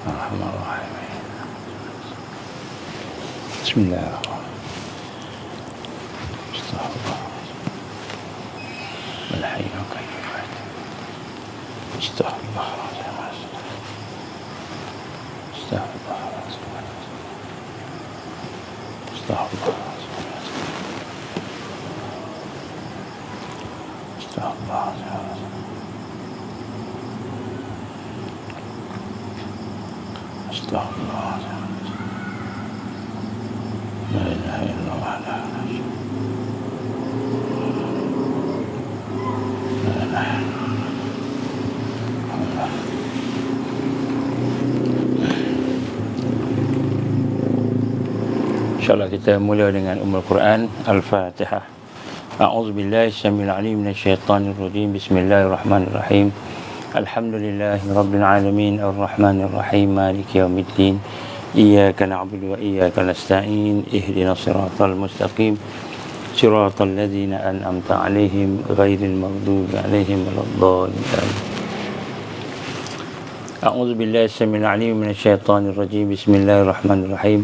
Bismillahirrahmanirrahim. Bismillahirrahmanirrahim. Astaghfirullah. Wal hayyul qayyum. Astaghfirullah. Astaghfirullah. Astaghfirullah. Astaghfirullah. La ilaha illallah. La ilaha illallah. InsyaAllah kita mula dengan Ummul Quran Al-Fatihah. A'udzubillahi syamil alim minasyaitanir rajim. Bismillahirrahmanirrahim. Alhamdulillahi rabbil alamin arrahmanir rahim maliki yaumiddin. Iyyaka na'budu wa iyyaka nasta'in. Ihdinas siratal mustaqim. Siratal ladzina an'amta 'alaihim ghairil maghdubi 'alaihim waladdallin. A'udzubillahi syamil alim minasyaitanir rajim. Bismillahirrahmanirrahim.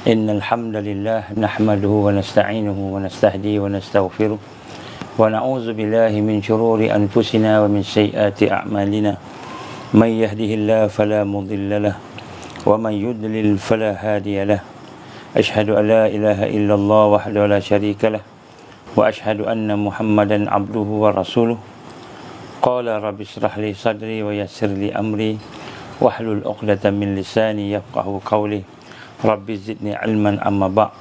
Innal hamdalillah nahmaduhu wa nasta'inuhu wa nastahdihi wa nastaghfiruh wa na'udzu billahi min shururi anfusina wa min sayyiati a'malina may yahdihillahu fala mudilla lahu wa man yudlil fala hadiya lahu ashhadu an la ilaha illallah wahdahu la syarika lahu wa ashhadu anna muhammadan abduhu wa rasuluh qala rabbi shrah li sadri wa yassir li amri wahlul 'uqdatam min lisani yafqahu qawli Rabbi zidni ilman amma ba'.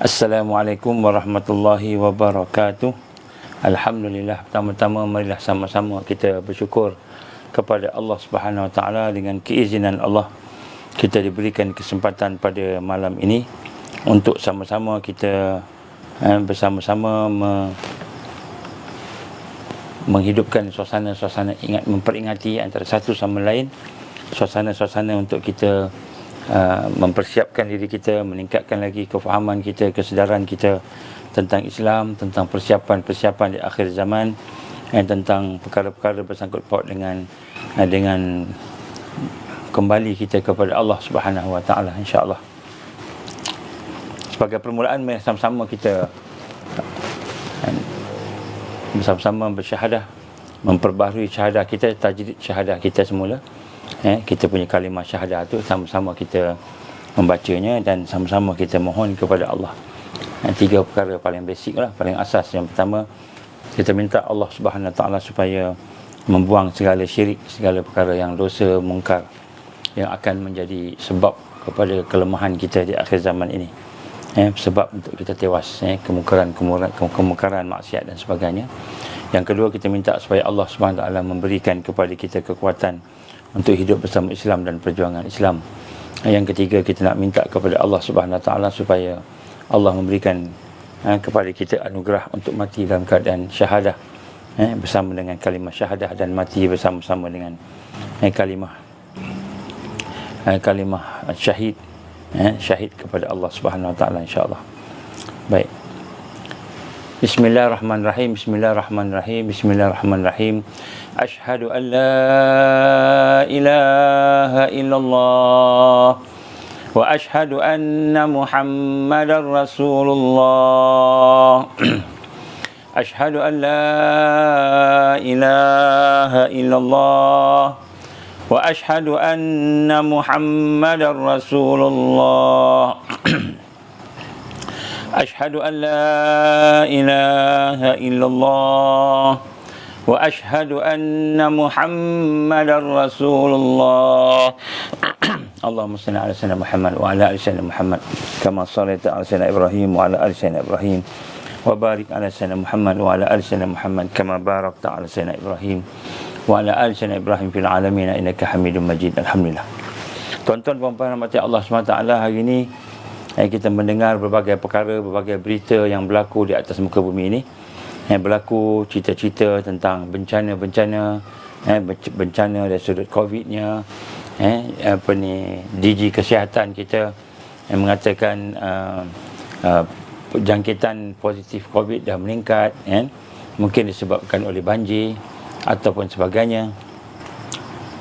Assalamualaikum warahmatullahi wabarakatuh. Alhamdulillah, pertama-tama marilah sama-sama kita bersyukur kepada Allah Subhanahu Wa Taala. Dengan keizinan Allah kita diberikan kesempatan pada malam ini untuk sama-sama kita bersama-sama menghidupkan suasana-suasana memperingati antara satu sama lain, suasana-suasana untuk kita mempersiapkan diri kita, meningkatkan lagi kefahaman kita, kesedaran kita tentang Islam, tentang persiapan-persiapan di akhir zaman, tentang perkara-perkara bersangkut paut dengan kembali kita kepada Allah Subhanahu Wa Taala, insya-Allah. Sebagai permulaan, mari sama-sama kita bersama-sama bersyahadah, memperbaharui syahadah kita, tajdid syahadah kita semula. Kita punya kalimah syahadah tu sama-sama kita membacanya dan sama-sama kita mohon kepada Allah. Tiga perkara paling basic lah, paling asas. Yang pertama, kita minta Allah Subhanahu Wa Taala supaya membuang segala syirik, segala perkara yang dosa, mungkar yang akan menjadi sebab kepada kelemahan kita di akhir zaman ini. Sebab untuk kita tewas, kemungkaran, maksiat dan sebagainya. Yang kedua, kita minta supaya Allah Subhanahu Wa Taala memberikan kepada kita kekuatan untuk hidup bersama Islam dan perjuangan Islam. Yang ketiga, kita nak minta kepada Allah Subhanahu Wa Taala supaya Allah memberikan kepada kita anugerah untuk mati dalam keadaan syahadah, bersama dengan kalimah syahadah, dan mati bersama-sama dengan kalimah syahid, syahid kepada Allah Subhanahu Wa Taala, insya-Allah. Baik. Bismillahirrahmanirrahim. Bismillahirrahmanirrahim. Bismillahirrahmanirrahim. Ashhadu an la ilaha illallah wa ashhadu anna Muhammadar Rasulullah. Ashhadu an la ilaha illallah wa ashhadu anna Muhammadar Rasulullah. Ashhadu an la ilaha illallah wa ashhadu anna Muhammadar Rasulullah. Allahumma salli ala sayyidina Muhammad wa ala ali sayyidina Muhammad kama shallaita ala sayyidina Ibrahim wa ala ali sayyidina Ibrahim wa barik ala sayyidina Muhammad wa ala ali sayyidina Muhammad kama barakta ala sayyidina Ibrahim wa ala ali sayyidina Ibrahim fil alamin innaka Hamidum Majid. Alhamdulillah. Tuan-tuan dan puan-puan rahmati Allah SWT, hari ini kita mendengar berbagai perkara, berbagai berita yang berlaku di atas muka bumi ini. Yang berlaku cerita-cerita tentang bencana-bencana, bencana dari sudut COVID-nya, DG Kesihatan kita yang mengatakan jangkitan positif COVID dah meningkat, mungkin disebabkan oleh banjir ataupun sebagainya.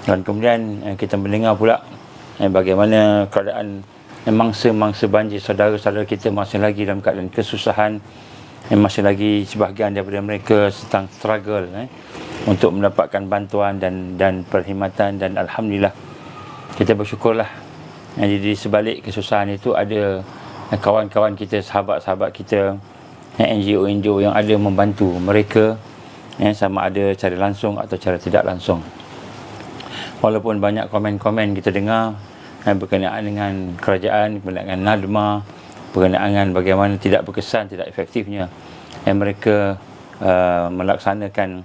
Dan kemudian kita mendengar pula bagaimana keadaan mangsa-mangsa banjir, saudara-saudara kita masih lagi dalam keadaan kesusahan, masih lagi sebahagian daripada mereka sedang struggle untuk mendapatkan bantuan dan perkhidmatan. Dan alhamdulillah, kita bersyukurlah di sebalik kesusahan itu ada kawan-kawan kita, sahabat-sahabat kita, NGO-NGO yang ada membantu mereka, sama ada cara langsung atau cara tidak langsung. Walaupun banyak komen-komen kita dengar berkenaan dengan kerajaan, berkenaan dengan NADMA, berkenaan dengan bagaimana tidak berkesan, tidak efektifnya mereka melaksanakan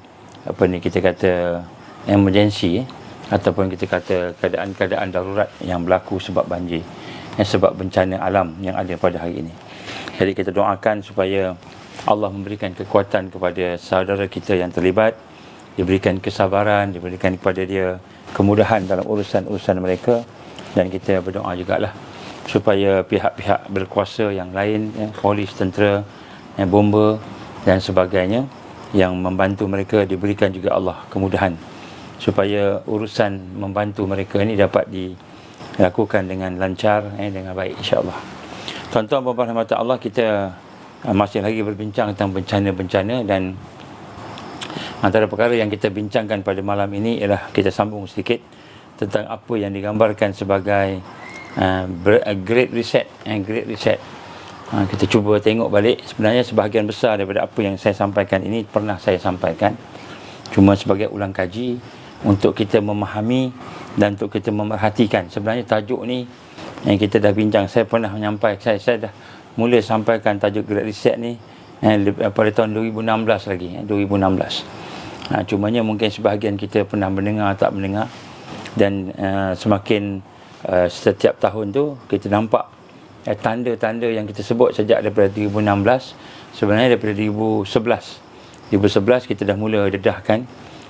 kita kata emergency, ataupun kita kata keadaan-keadaan darurat yang berlaku sebab banjir, sebab bencana alam yang ada pada hari ini. Jadi kita doakan supaya Allah memberikan kekuatan kepada saudara kita yang terlibat, diberikan kesabaran, diberikan kepada dia kemudahan dalam urusan-urusan mereka. Dan kita berdoa jugalah supaya pihak-pihak berkuasa yang lain, polis, tentera, bomba dan sebagainya yang membantu mereka, diberikan juga Allah kemudahan supaya urusan membantu mereka ini dapat dilakukan dengan lancar, dengan baik, insya-Allah. Tuan-tuan dan puan-puan rahmat Allah, kita masih lagi berbincang tentang bencana-bencana, dan antara perkara yang kita bincangkan pada malam ini ialah kita sambung sedikit tentang apa yang digambarkan sebagai Great Reset. Great Reset. Kita cuba tengok balik, sebenarnya sebahagian besar daripada apa yang saya sampaikan ini pernah saya sampaikan, cuma sebagai ulang kaji untuk kita memahami dan untuk kita memerhatikan. Sebenarnya tajuk ni yang kita dah bincang, saya pernah menyampaikan, saya dah mula sampaikan tajuk Great Reset ni pada tahun 2016 lagi, 2016. Cumanya mungkin sebahagian kita pernah mendengar, tak mendengar. Dan semakin setiap tahun tu kita nampak tanda-tanda yang kita sebut sejak daripada 2016, sebenarnya daripada 2011 kita dah mula dedahkan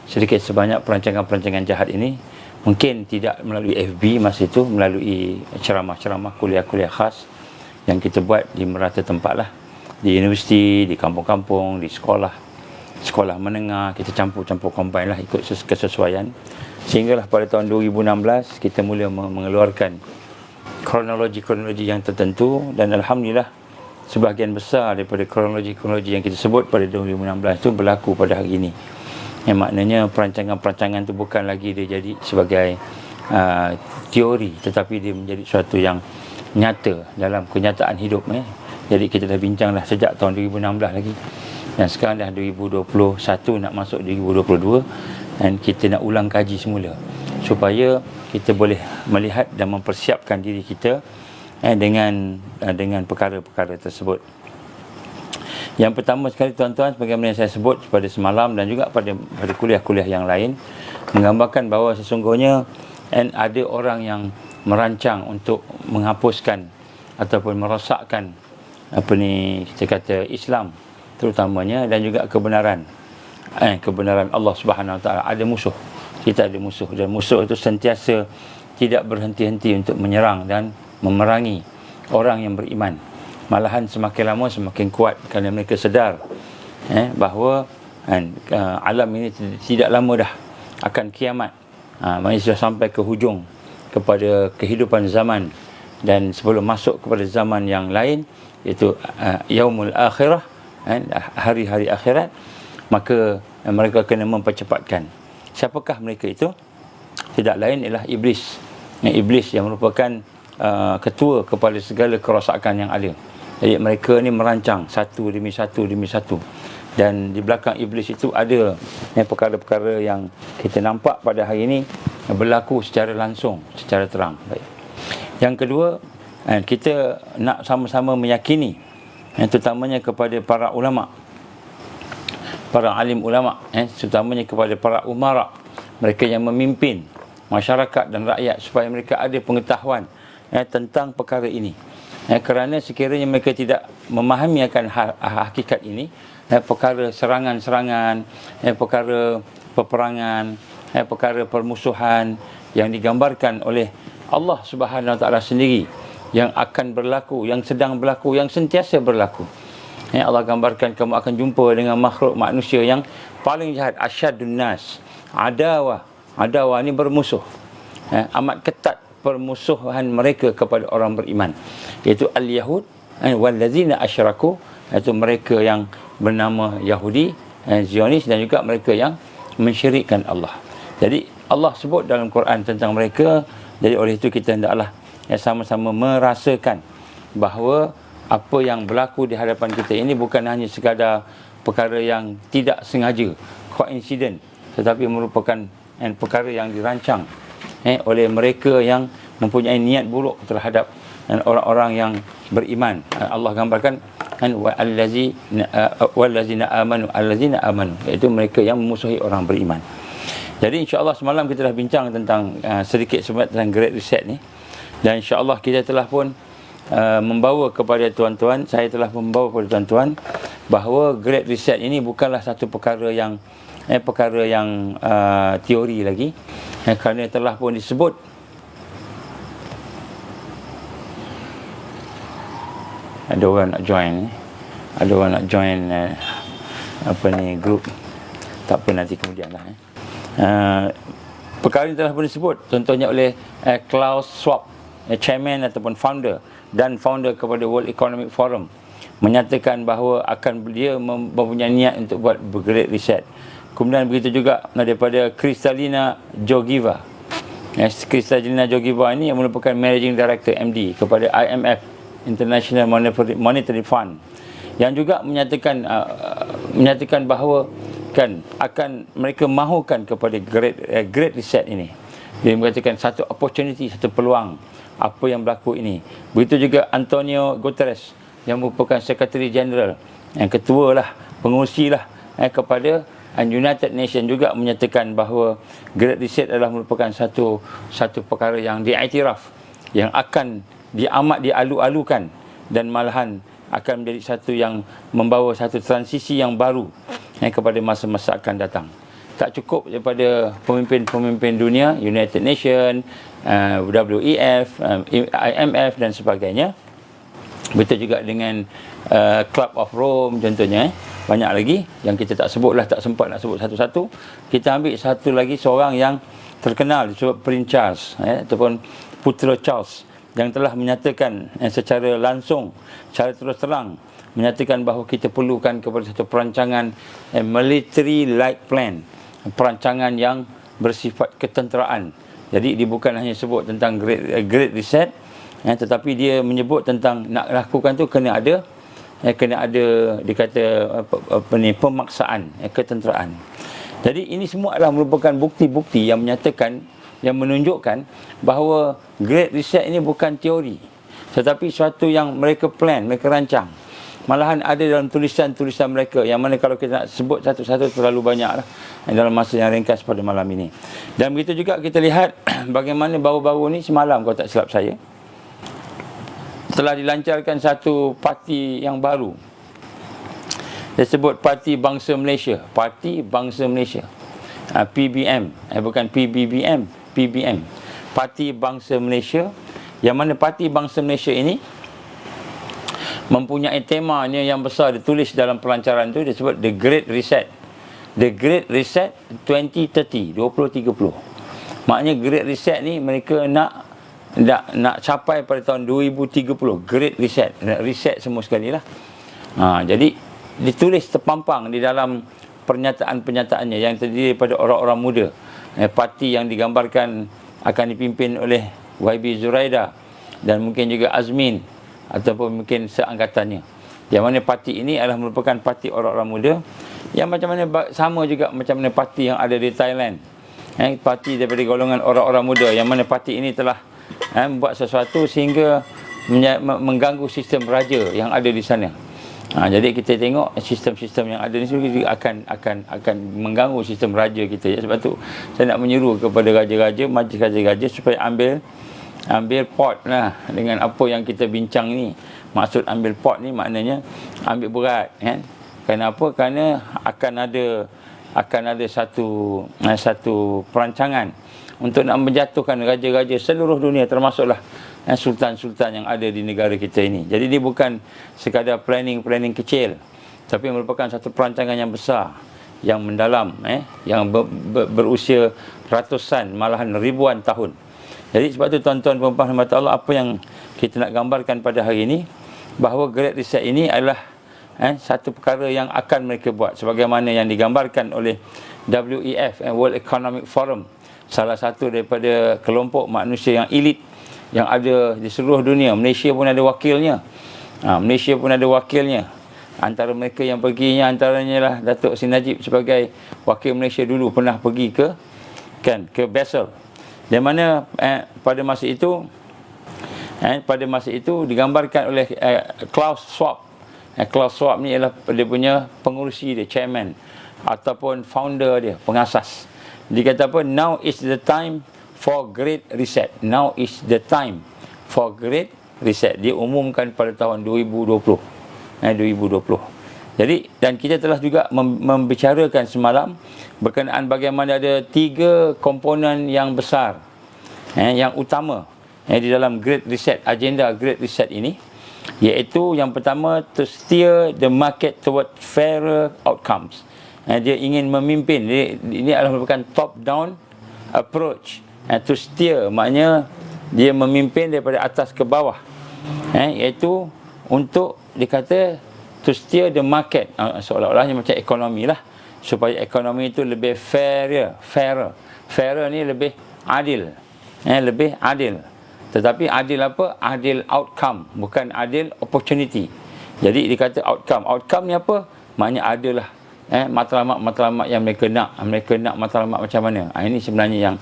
sedikit sebanyak perancangan-perancangan jahat ini. Mungkin tidak melalui FB masa itu, melalui ceramah-ceramah, kuliah-kuliah khas yang kita buat di merata tempat lah, di universiti, di kampung-kampung, di sekolah menengah, kita campur-campur combine lah ikut kesesuaian. Sehinggalah pada tahun 2016 kita mula mengeluarkan kronologi-kronologi yang tertentu, dan alhamdulillah sebahagian besar daripada kronologi-kronologi yang kita sebut pada 2016 itu berlaku pada hari ini. Yang maknanya perancangan-perancangan itu bukan lagi dia jadi sebagai teori, tetapi dia menjadi sesuatu yang nyata dalam kenyataan hidup. Jadi kita dah bincang dah sejak tahun 2016 lagi, dan sekarang dah 2021 nak masuk 2022, dan kita nak ulang kaji semula supaya kita boleh melihat dan mempersiapkan diri kita dengan perkara-perkara tersebut. Yang pertama sekali tuan-tuan, sebagaimana yang saya sebut pada semalam dan juga pada kuliah-kuliah yang lain, menggambarkan bahawa sesungguhnya ada orang yang merancang untuk menghapuskan ataupun merosakkan kita kata Islam terutamanya, dan juga kebenaran Allah Subhanahu Wa Taala. Ada musuh, kita ada musuh, dan musuh itu sentiasa tidak berhenti-henti untuk menyerang dan memerangi orang yang beriman. Malahan semakin lama semakin kuat kerana mereka sedar bahawa alam ini tidak lama dah akan kiamat. Manusia sampai ke hujung kepada kehidupan zaman, dan sebelum masuk kepada zaman yang lain, iaitu yaumul akhirah, hari-hari akhirat, maka mereka kena mempercepatkan. Siapakah mereka itu? Tidak lain ialah iblis. Iblis yang merupakan ketua kepada segala kerosakan yang ada. Jadi mereka ni merancang satu demi satu, dan di belakang iblis itu ada perkara-perkara yang kita nampak pada hari ini berlaku secara langsung, secara terang. Baik. Yang kedua, kita nak sama-sama meyakini, terutamanya kepada para ulama, para alim ulama, terutamanya kepada para umara, mereka yang memimpin masyarakat dan rakyat, supaya mereka ada pengetahuan tentang perkara ini. Kerana sekiranya mereka tidak memahami akan hakikat ini, perkara serangan-serangan, perkara peperangan, perkara permusuhan yang digambarkan oleh Allah Subhanahu Wa Taala sendiri, yang akan berlaku, yang sedang berlaku, yang sentiasa berlaku. Allah gambarkan kamu akan jumpa dengan makhluk manusia yang paling jahat, asyadun nas adawah Adawah ni bermusuh. Amat ketat permusuhan mereka kepada orang beriman, iaitu al-Yahud wallazina asyraku, iaitu mereka yang bernama Yahudi, Zionis, dan juga mereka yang mensyirikkan Allah. Jadi Allah sebut dalam Quran tentang mereka. Jadi oleh itu kita hendaklah sama-sama merasakan bahawa apa yang berlaku di hadapan kita ini bukan hanya sekadar perkara yang tidak sengaja, coincident, tetapi merupakan perkara yang dirancang oleh mereka yang mempunyai niat buruk terhadap orang-orang yang beriman. Allah gambarkan wallazina amanu, iaitu mereka yang memusuhi orang beriman. Jadi insya-Allah semalam kita dah bincang tentang sedikit sebanyak tentang Great Reset ni, dan insya-Allah kita telah pun membawa kepada tuan-tuan, saya telah membawa kepada tuan-tuan bahawa Great Reset ini bukanlah satu perkara yang teori lagi, kerana telah pun disebut ada orang nak join grup, tak apa, nanti kemudian lah. Perkara ini telah pun disebut contohnya oleh Klaus Schwab, chairman ataupun founder kepada World Economic Forum, menyatakan bahawa dia mempunyai niat untuk buat Great Reset. Kemudian begitu juga daripada Kristalina Georgieva. Kristalina Georgieva ini yang merupakan Managing Director MD kepada IMF, International Monetary Fund, yang juga menyatakan bahawa akan mereka mahukan kepada Great Reset ini. Dia mengatakan satu opportunity, satu peluang apa yang berlaku ini. Begitu juga Antonio Guterres yang merupakan Secretary General, yang ketua lah, pengurusi lah kepada United Nations, juga menyatakan bahawa Great Reset adalah merupakan satu perkara yang diiktiraf, yang akan amat dialu-alukan, dan malahan akan menjadi satu yang membawa satu transisi yang baru kepada masa-masa akan datang. Tak cukup daripada pemimpin-pemimpin dunia, United Nations, WEF, IMF dan sebagainya. Betul juga dengan Club of Rome contohnya. Banyak lagi yang kita tak sempat nak sebut satu-satu. Kita ambil satu lagi, seorang yang terkenal disebut Prince Charles, ataupun Putera Charles, yang telah menyatakan secara langsung, secara terus terang menyatakan bahawa kita perlukan kepada satu perancangan military like plan, perancangan yang bersifat ketenteraan. Jadi dia bukan hanya sebut tentang Great Reset, tetapi dia menyebut tentang nak lakukan tu kena ada dikata pemaksaan, ketenteraan. Jadi ini semua adalah merupakan bukti-bukti yang menyatakan, yang menunjukkan bahawa Great Reset ini bukan teori, tetapi suatu yang mereka plan, mereka rancang. Malahan ada dalam tulisan-tulisan mereka, yang mana kalau kita nak sebut satu-satu terlalu banyak lah dalam masa yang ringkas pada malam ini. Dan begitu juga kita lihat bagaimana baru-baru ni, semalam kalau tak silap saya, telah dilancarkan satu parti yang baru. Dia sebut Parti Bangsa Malaysia. Parti Bangsa Malaysia, PBM, bukan PBBM, PBM, Parti Bangsa Malaysia. Yang mana Parti Bangsa Malaysia ini mempunyai temanya yang besar, ditulis dalam pelancaran tu, dia sebut The Great Reset. The Great Reset 2030, 2030. Maknanya Great Reset ni mereka nak capai pada tahun 2030. Great Reset, reset semua sekali lah. Jadi ditulis terpampang di dalam pernyataan-pernyataannya yang terdiri daripada orang-orang muda. Parti yang digambarkan akan dipimpin oleh YB Zuraida dan mungkin juga Azmin ataupun mungkin seangkatannya. Yang mana parti ini adalah merupakan parti orang-orang muda yang macam mana sama juga macam mana parti yang ada di Thailand. Parti daripada golongan orang-orang muda, yang mana parti ini telah membuat sesuatu sehingga mengganggu sistem raja yang ada di sana. Jadi kita tengok sistem-sistem yang ada ni juga akan mengganggu sistem raja kita. Sebab tu saya nak menyeru kepada raja-raja, majlis raja-raja, supaya ambil pot lah dengan apa yang kita bincang ni. Maksud ambil pot ni maknanya ambil berat, kan? Kenapa? Kerana akan ada satu perancangan untuk nak menjatuhkan raja-raja seluruh dunia, termasuklah sultan-sultan yang ada di negara kita ini. Jadi dia bukan sekadar planning kecil, tapi merupakan satu perancangan yang besar yang mendalam, yang berusia ratusan malahan ribuan tahun. Jadi sebab tu tuan-tuan dan puan-puan rahmat Allah, apa yang kita nak gambarkan pada hari ini, bahawa Great Reset ini adalah satu perkara yang akan mereka buat sebagaimana yang digambarkan oleh WEF, World Economic Forum, salah satu daripada kelompok manusia yang elit yang ada di seluruh dunia. Malaysia pun ada wakilnya. Malaysia pun ada wakilnya. Antara mereka yang perginya antaranya lah Datuk Seri Najib sebagai wakil Malaysia dulu pernah pergi ke Basel. Di mana pada masa itu digambarkan oleh Klaus Schwab. Klaus Schwab ni ialah dia punya pengurusi dia, chairman ataupun founder dia, pengasas. Dia kata apa? Now is the time for great reset. Now is the time for great reset. Dia umumkan pada tahun 2020. Jadi, dan kita telah juga membicarakan semalam berkenaan bagaimana ada 3 komponen yang besar, yang utama di dalam Great Reset, agenda Great Reset ini, iaitu yang pertama, to steer the market toward fairer outcomes. Dia ingin memimpin. Ini adalah merupakan top down approach. To steer maknanya dia memimpin daripada atas ke bawah, iaitu untuk dikata to steer the market, seolah-olahnya macam ekonomi lah, supaya ekonomi itu lebih fairer ni lebih adil, lebih adil. Tetapi adil apa? Adil outcome, bukan adil opportunity. Jadi dikata outcome ni apa? Maknanya adalah matlamat-matlamat yang mereka nak. Mereka nak matlamat macam mana? Ini sebenarnya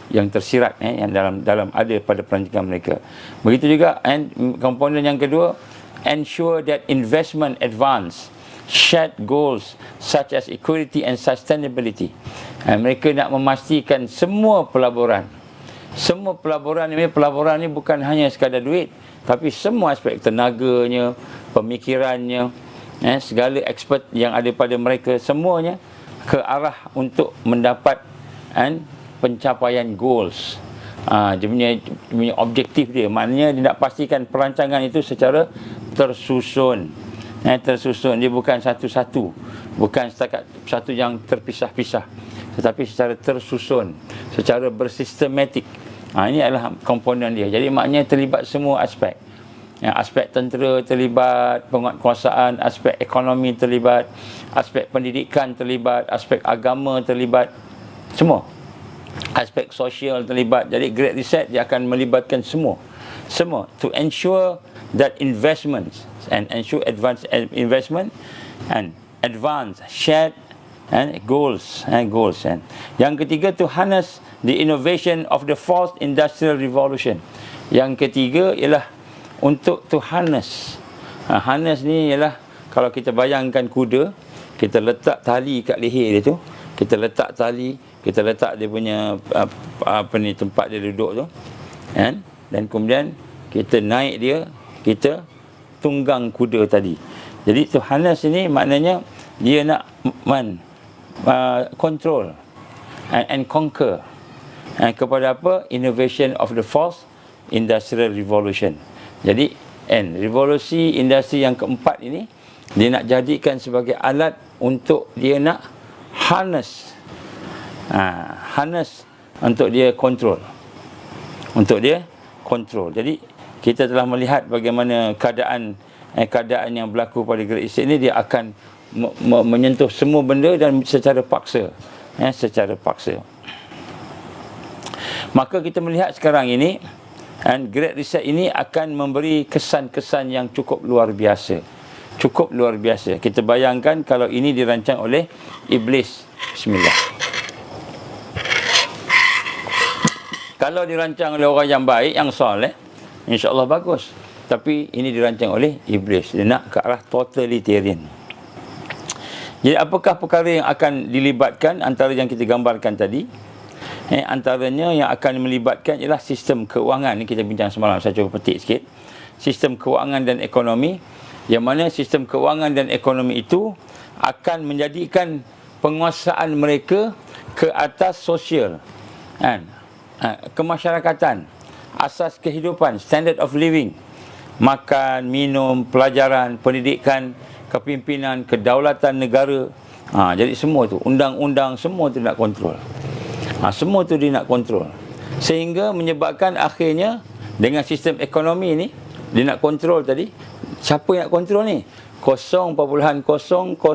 yang tersirat, yang dalam ada pada perancangan mereka. Begitu juga komponen yang kedua, ensure that investment advance shared goals such as equity and sustainability. Mereka nak memastikan semua pelaburan ni bukan hanya sekadar duit, tapi semua aspek tenaganya, pemikirannya, segala expert yang ada pada mereka, semuanya ke arah untuk mendapat pencapaian goals. Dia punya objektif dia, maknanya dia nak pastikan perancangan itu secara tersusun. Dia bukan satu-satu, bukan setakat satu yang terpisah-pisah, tetapi secara tersusun, secara bersistematik. Ini adalah komponen dia. Jadi maknanya terlibat semua aspek. Aspek tentera terlibat, penguatkuasaan, aspek ekonomi terlibat, aspek pendidikan terlibat, aspek agama terlibat, semua. Aspek sosial terlibat. Jadi Great Reset dia akan melibatkan semua to ensure that investments and ensure advanced investment and advance shared goals. Yang ketiga, to harness the innovation of the fourth industrial revolution. Yang ketiga ialah untuk to harness. Harness ni ialah, kalau kita bayangkan kuda, kita letak tali kat leher dia tu, kita letak dia punya tempat dia duduk tu, dan kemudian kita naik dia, kita tunggang kuda tadi. Jadi to harness ini maknanya dia nak control and conquer kepada apa? Innovation of the fourth industrial revolution. Jadi revolusi industri yang keempat ini dia nak jadikan sebagai alat untuk dia nak harness untuk dia control. Jadi kita telah melihat bagaimana keadaan yang berlaku pada Great Reset ini. Dia akan menyentuh semua benda dan secara paksa. Maka kita melihat sekarang ini, Great Reset ini akan memberi kesan-kesan yang cukup luar biasa. Kita bayangkan kalau ini dirancang oleh iblis. Bismillah. Kalau dirancang oleh orang yang baik, yang soleh, insya-Allah bagus. Tapi ini dirancang oleh iblis. Dia nak ke arah totalitarian. Jadi apakah perkara yang akan dilibatkan antara yang kita gambarkan tadi? Antaranya yang akan melibatkan ialah sistem keuangan. Ini kita bincang semalam, saya cuba petik sikit. Sistem keuangan dan ekonomi, yang mana sistem keuangan dan ekonomi itu akan menjadikan penguasaan mereka ke atas sosial, kemasyarakatan, asas kehidupan, standard of living, makan, minum, pelajaran, pendidikan, kepimpinan, kedaulatan negara, Jadi semua tu, undang-undang semua tu nak kontrol. Semua tu dia nak kontrol. Sehingga menyebabkan akhirnya dengan sistem ekonomi ni, dia nak kontrol tadi. Siapa yang nak kontrol ni? 0.0003%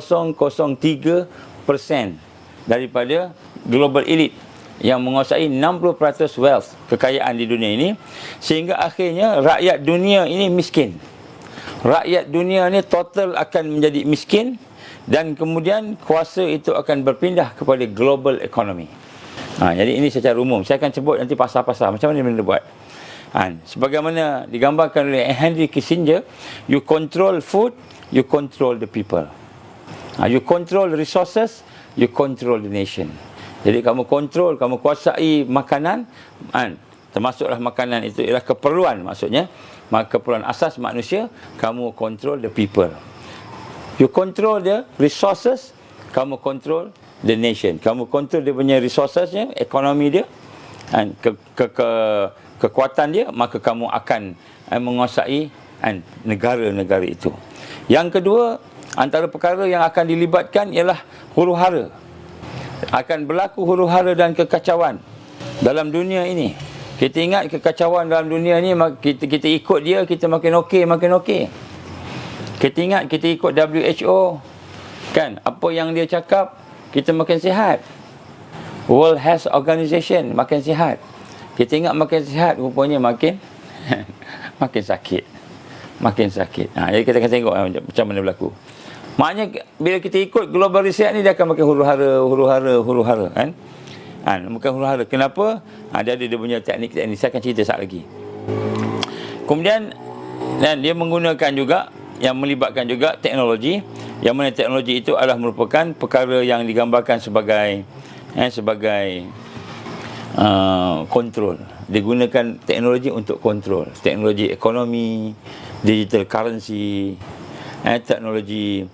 daripada global elite yang menguasai 60% wealth, kekayaan di dunia ini. Sehingga akhirnya rakyat dunia ini miskin. Rakyat dunia ni total akan menjadi miskin. Dan kemudian kuasa itu akan berpindah kepada global economy. Jadi ini secara umum. Saya akan sebut nanti pasal-pasal macam mana benda buat. Sebagaimana digambarkan oleh Henry Kissinger, you control food, you control the people. You control resources, you control the nation. Jadi kamu kontrol, kamu kuasai makanan, termasuklah makanan itu ialah keperluan, maksudnya keperluan asas manusia. Kamu control the people. You control the resources, kamu control the nation. Kamu control dia punya resourcesnya, ekonomi dia, kekuatan dia, maka kamu akan menguasai negara-negara itu. Yang kedua, antara perkara yang akan dilibatkan ialah huru-hara. Akan berlaku huru-hara dan kekacauan dalam dunia ini. Kita ingat kekacauan dalam dunia ini, kita ikut dia, kita makin okey. Kita ingat kita ikut WHO, kan? Apa yang dia cakap, kita makin sihat. World Health Organization makin sihat. Kita ingat makin sihat, rupanya makin makin sakit. Jadi kita akan tengok macam mana berlaku. Maknanya bila kita ikut global reset ni, dia akan makin huru-hara, kan? Bukan huru-hara. Kenapa? Dia punya teknik. Saya akan cerita sekejap lagi. Kemudian dia menggunakan juga, yang melibatkan juga teknologi, yang mana teknologi itu adalah merupakan perkara yang digambarkan sebagai kontrol. Digunakan teknologi untuk kontrol. Teknologi ekonomi, digital currency, teknologi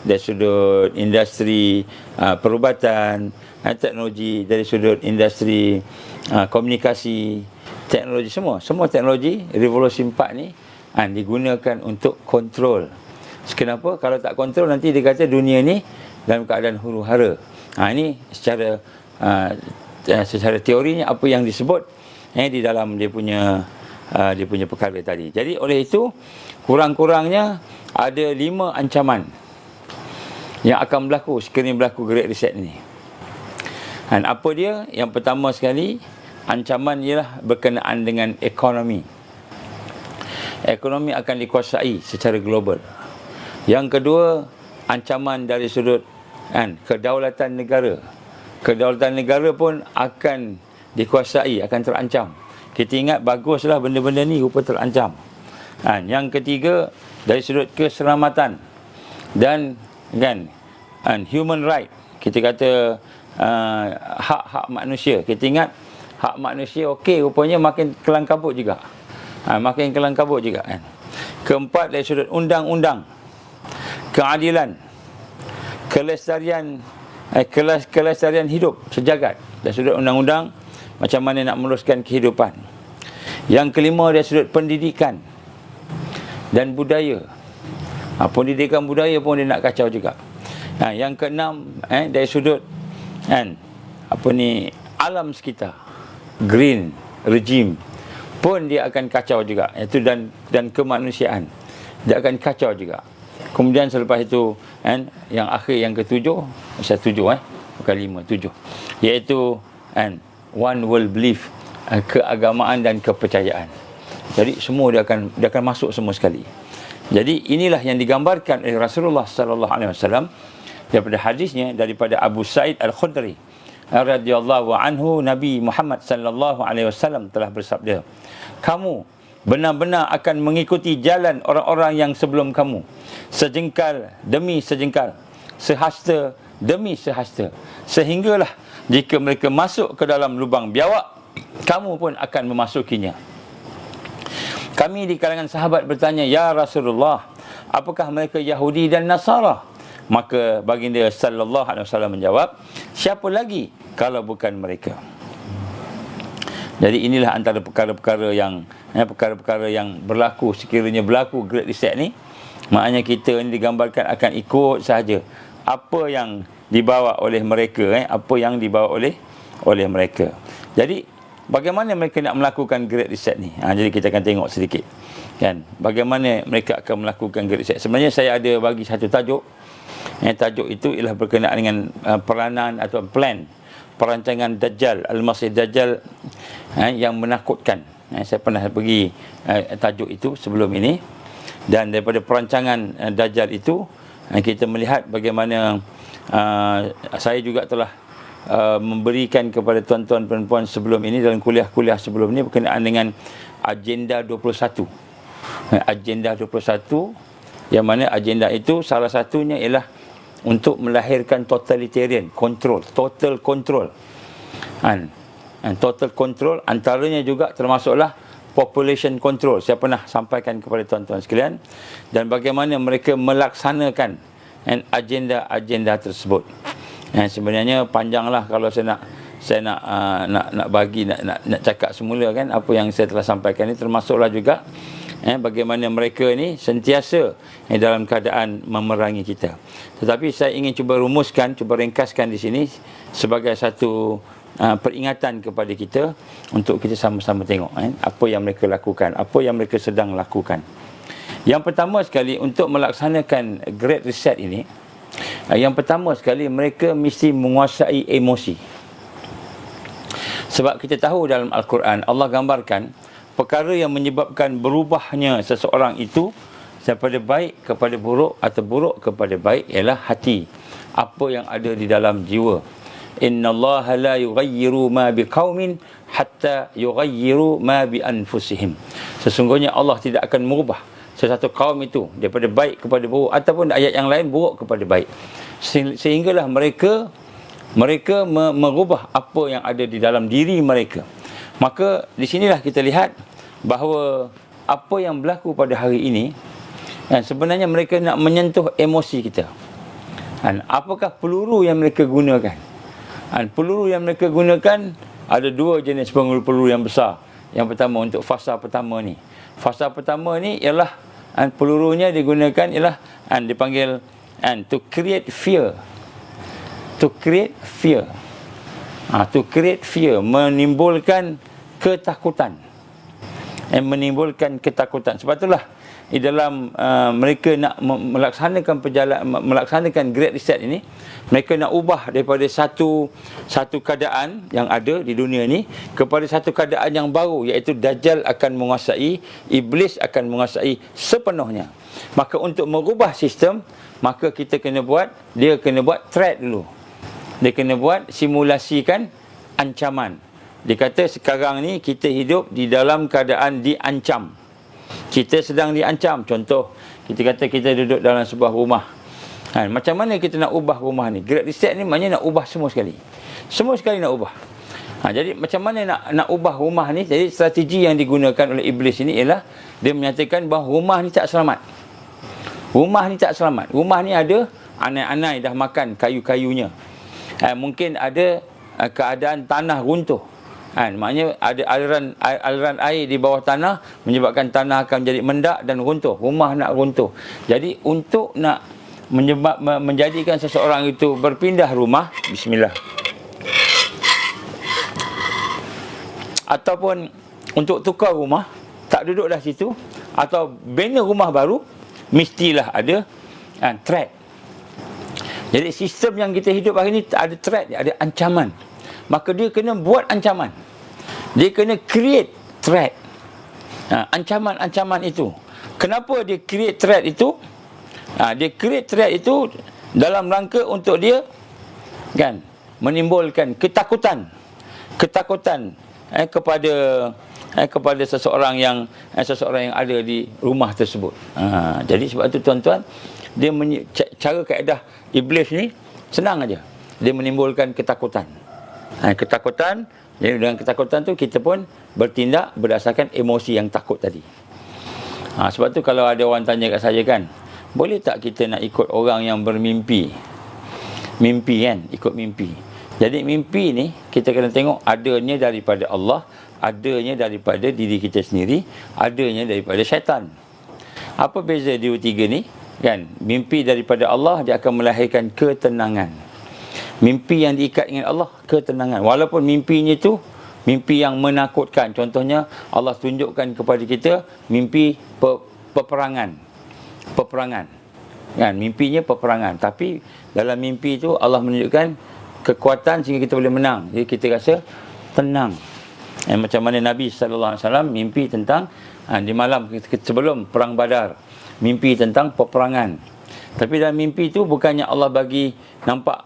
dari sudut industri perubatan, teknologi dari sudut industri komunikasi, teknologi semua teknologi revolusi 4 ni digunakan untuk kontrol. Kenapa? Kalau tak kontrol, nanti dia kata dunia ni dalam keadaan huru-hara. Ini secara teorinya apa yang disebut di dalam dia punya perkara tadi. Jadi oleh itu, kurang-kurangnya ada 5 ancaman yang akan berlaku sekiranya berlaku Great Reset ni. Apa dia? Yang pertama sekali, ancaman ialah berkenaan dengan ekonomi. Ekonomi akan dikuasai secara global. Yang kedua, ancaman dari sudut kedaulatan negara. Kedaulatan negara pun akan dikuasai, akan terancam. Kita ingat baguslah benda-benda ni rupa terancam. Yang ketiga, dari sudut keselamatan dan human right. Kita kata hak-hak manusia. Kita ingat hak manusia rupanya makin kelang kabut juga. Keempat, dari sudut undang-undang, keadilan, kelestarian hidup sejagat. Dari sudut undang-undang, macam mana nak meneruskan kehidupan. Yang kelima, dari sudut pendidikan dan budaya. Pendidikan budaya pun dia nak kacau juga. Yang keenam, dari sudut alam sekitar, green regime pun dia akan kacau juga. Itu dan kemanusiaan dia akan kacau juga. Kemudian selepas itu yang akhir, yang ketujuh, saya tujuh bukan 5, 7, iaitu one world belief, keagamaan dan kepercayaan. Jadi semua dia akan masuk semua sekali. Jadi inilah yang digambarkan oleh Rasulullah sallallahu alaihi wasallam daripada hadisnya daripada Abu Sa'id Al-Khudri radhiyallahu anhu. Nabi Muhammad sallallahu alaihi wasallam telah bersabda, kamu benar-benar akan mengikuti jalan orang-orang yang sebelum kamu, sejengkal demi sejengkal, sehasta demi sehasta, sehinggalah jika mereka masuk ke dalam lubang biawak, kamu pun akan memasukinya. Kami di kalangan sahabat bertanya, ya Rasulullah, apakah mereka Yahudi dan Nasara? Maka baginda sallallahu alaihi wasallam menjawab, siapa lagi kalau bukan mereka? Jadi inilah antara perkara-perkara yang berlaku sekiranya berlaku Great Reset ni. Maknanya kita ni digambarkan akan ikut sahaja apa yang dibawa oleh mereka, apa yang dibawa oleh mereka. Jadi bagaimana mereka nak melakukan Great Reset ni? Jadi kita akan tengok sedikit, kan, bagaimana mereka akan melakukan Great Reset. Sebenarnya saya ada bagi satu tajuk. Tajuk itu ialah berkenaan dengan peranan atau plan perancangan Dajjal, Al-Masih Dajjal yang menakutkan. Saya pernah pergi tajuk itu sebelum ini, dan daripada perancangan Dajjal itu kita melihat bagaimana saya juga telah memberikan kepada tuan-tuan dan puan sebelum ini dalam kuliah-kuliah sebelum ini berkenaan dengan agenda 21. Agenda 21, yang mana agenda itu salah satunya ialah untuk melahirkan totalitarian control, total control. Total control antaranya juga termasuklah population control. Saya pernah sampaikan kepada tuan-tuan sekalian, dan bagaimana mereka melaksanakan agenda-agenda tersebut. Sebenarnya panjanglah kalau saya nak bagi nak cakap semula, kan, apa yang saya telah sampaikan ini, termasuklah juga bagaimana mereka ni sentiasa dalam keadaan memerangi kita. Tetapi saya ingin cuba rumuskan, cuba ringkaskan di sini sebagai satu peringatan kepada kita untuk kita sama-sama tengok apa yang mereka lakukan, apa yang mereka sedang lakukan. Yang pertama sekali, untuk melaksanakan Great Reset ini, yang pertama sekali mereka mesti menguasai emosi. Sebab kita tahu dalam Al-Quran Allah gambarkan perkara yang menyebabkan berubahnya seseorang itu daripada baik kepada buruk atau buruk kepada baik ialah hati, apa yang ada di dalam jiwa. Innallaha la yughayyiru ma biqaumin hatta yughayyiru ma bi anfusihim. Sesungguhnya Allah tidak akan merubah sesuatu kaum itu daripada baik kepada buruk, ataupun ayat yang lain buruk kepada baik, sehinggalah mereka merubah apa yang ada di dalam diri mereka. Maka di sinilah kita lihat bahawa apa yang berlaku pada hari ini, sebenarnya mereka nak menyentuh emosi kita. Apakah peluru yang mereka gunakan? Peluru yang mereka gunakan ada dua jenis peluru yang besar. Yang pertama untuk fasa pertama ni. Fasa pertama ni ialah pelurunya digunakan ialah dipanggil to create fear. To create fear. To create fear, menimbulkan ketakutan. Menimbulkan ketakutan. Sebab itulah di dalam mereka nak melaksanakan Great Reset ini, mereka nak ubah daripada satu keadaan yang ada di dunia ini kepada satu keadaan yang baru, iaitu Dajjal akan menguasai, Iblis akan menguasai sepenuhnya. Maka untuk mengubah sistem, maka kita kena buat threat dulu. Dia kena buat simulasikan ancaman. Dia kata sekarang ni kita hidup di dalam keadaan diancam. Kita sedang diancam. Contoh, kita kata kita duduk dalam sebuah rumah. Macam mana kita nak ubah rumah ni? Great Reset ni maknanya nak ubah semua sekali. Semua sekali nak ubah. Jadi macam mana nak ubah rumah ni? Jadi strategi yang digunakan oleh Iblis ini ialah dia menyatakan bahawa rumah ni tak selamat. Rumah ni tak selamat. Rumah ni ada anai-anai dah makan kayu-kayunya. Mungkin ada keadaan tanah runtuh. Maknanya ada aliran air di bawah tanah menyebabkan tanah akan menjadi mendak dan runtuh. Rumah nak runtuh. Jadi untuk nak menjadikan seseorang itu berpindah rumah, bismillah, ataupun untuk tukar rumah, tak duduk dah situ, atau bina rumah baru, mestilah ada threat. Jadi sistem yang kita hidup hari ni ada threat, ada ancaman. Maka dia kena buat ancaman. Dia kena create threat. Ancaman-ancaman itu. Kenapa dia create threat itu? Dia create threat itu dalam rangka untuk dia menimbulkan ketakutan. Ketakutan kepada seseorang yang ada di rumah tersebut. Jadi sebab itu tuan-tuan, dia cara kaedah Iblis ni senang aja. Dia menimbulkan ketakutan. Ketakutan. Jadi dengan ketakutan tu kita pun bertindak berdasarkan emosi yang takut tadi. Sebab tu kalau ada orang tanya kat saya, kan, boleh tak kita nak ikut orang yang bermimpi? Mimpi, kan, ikut mimpi. Jadi mimpi ni kita kena tengok adanya daripada Allah, adanya daripada diri kita sendiri, adanya daripada syaitan. Apa beza dua tiga ni? Kan, mimpi daripada Allah dia akan melahirkan ketenangan. Mimpi yang diikat dengan Allah, ketenangan. Walaupun mimpinya tu mimpi yang menakutkan. Contohnya Allah tunjukkan kepada kita mimpi peperangan. Peperangan. Kan, mimpinya peperangan. Tapi dalam mimpi itu Allah menunjukkan kekuatan sehingga kita boleh menang. Jadi kita rasa tenang. Macam mana Nabi SAW mimpi tentang di malam sebelum perang Badar. Mimpi tentang peperangan. Tapi dalam mimpi itu bukannya Allah bagi nampak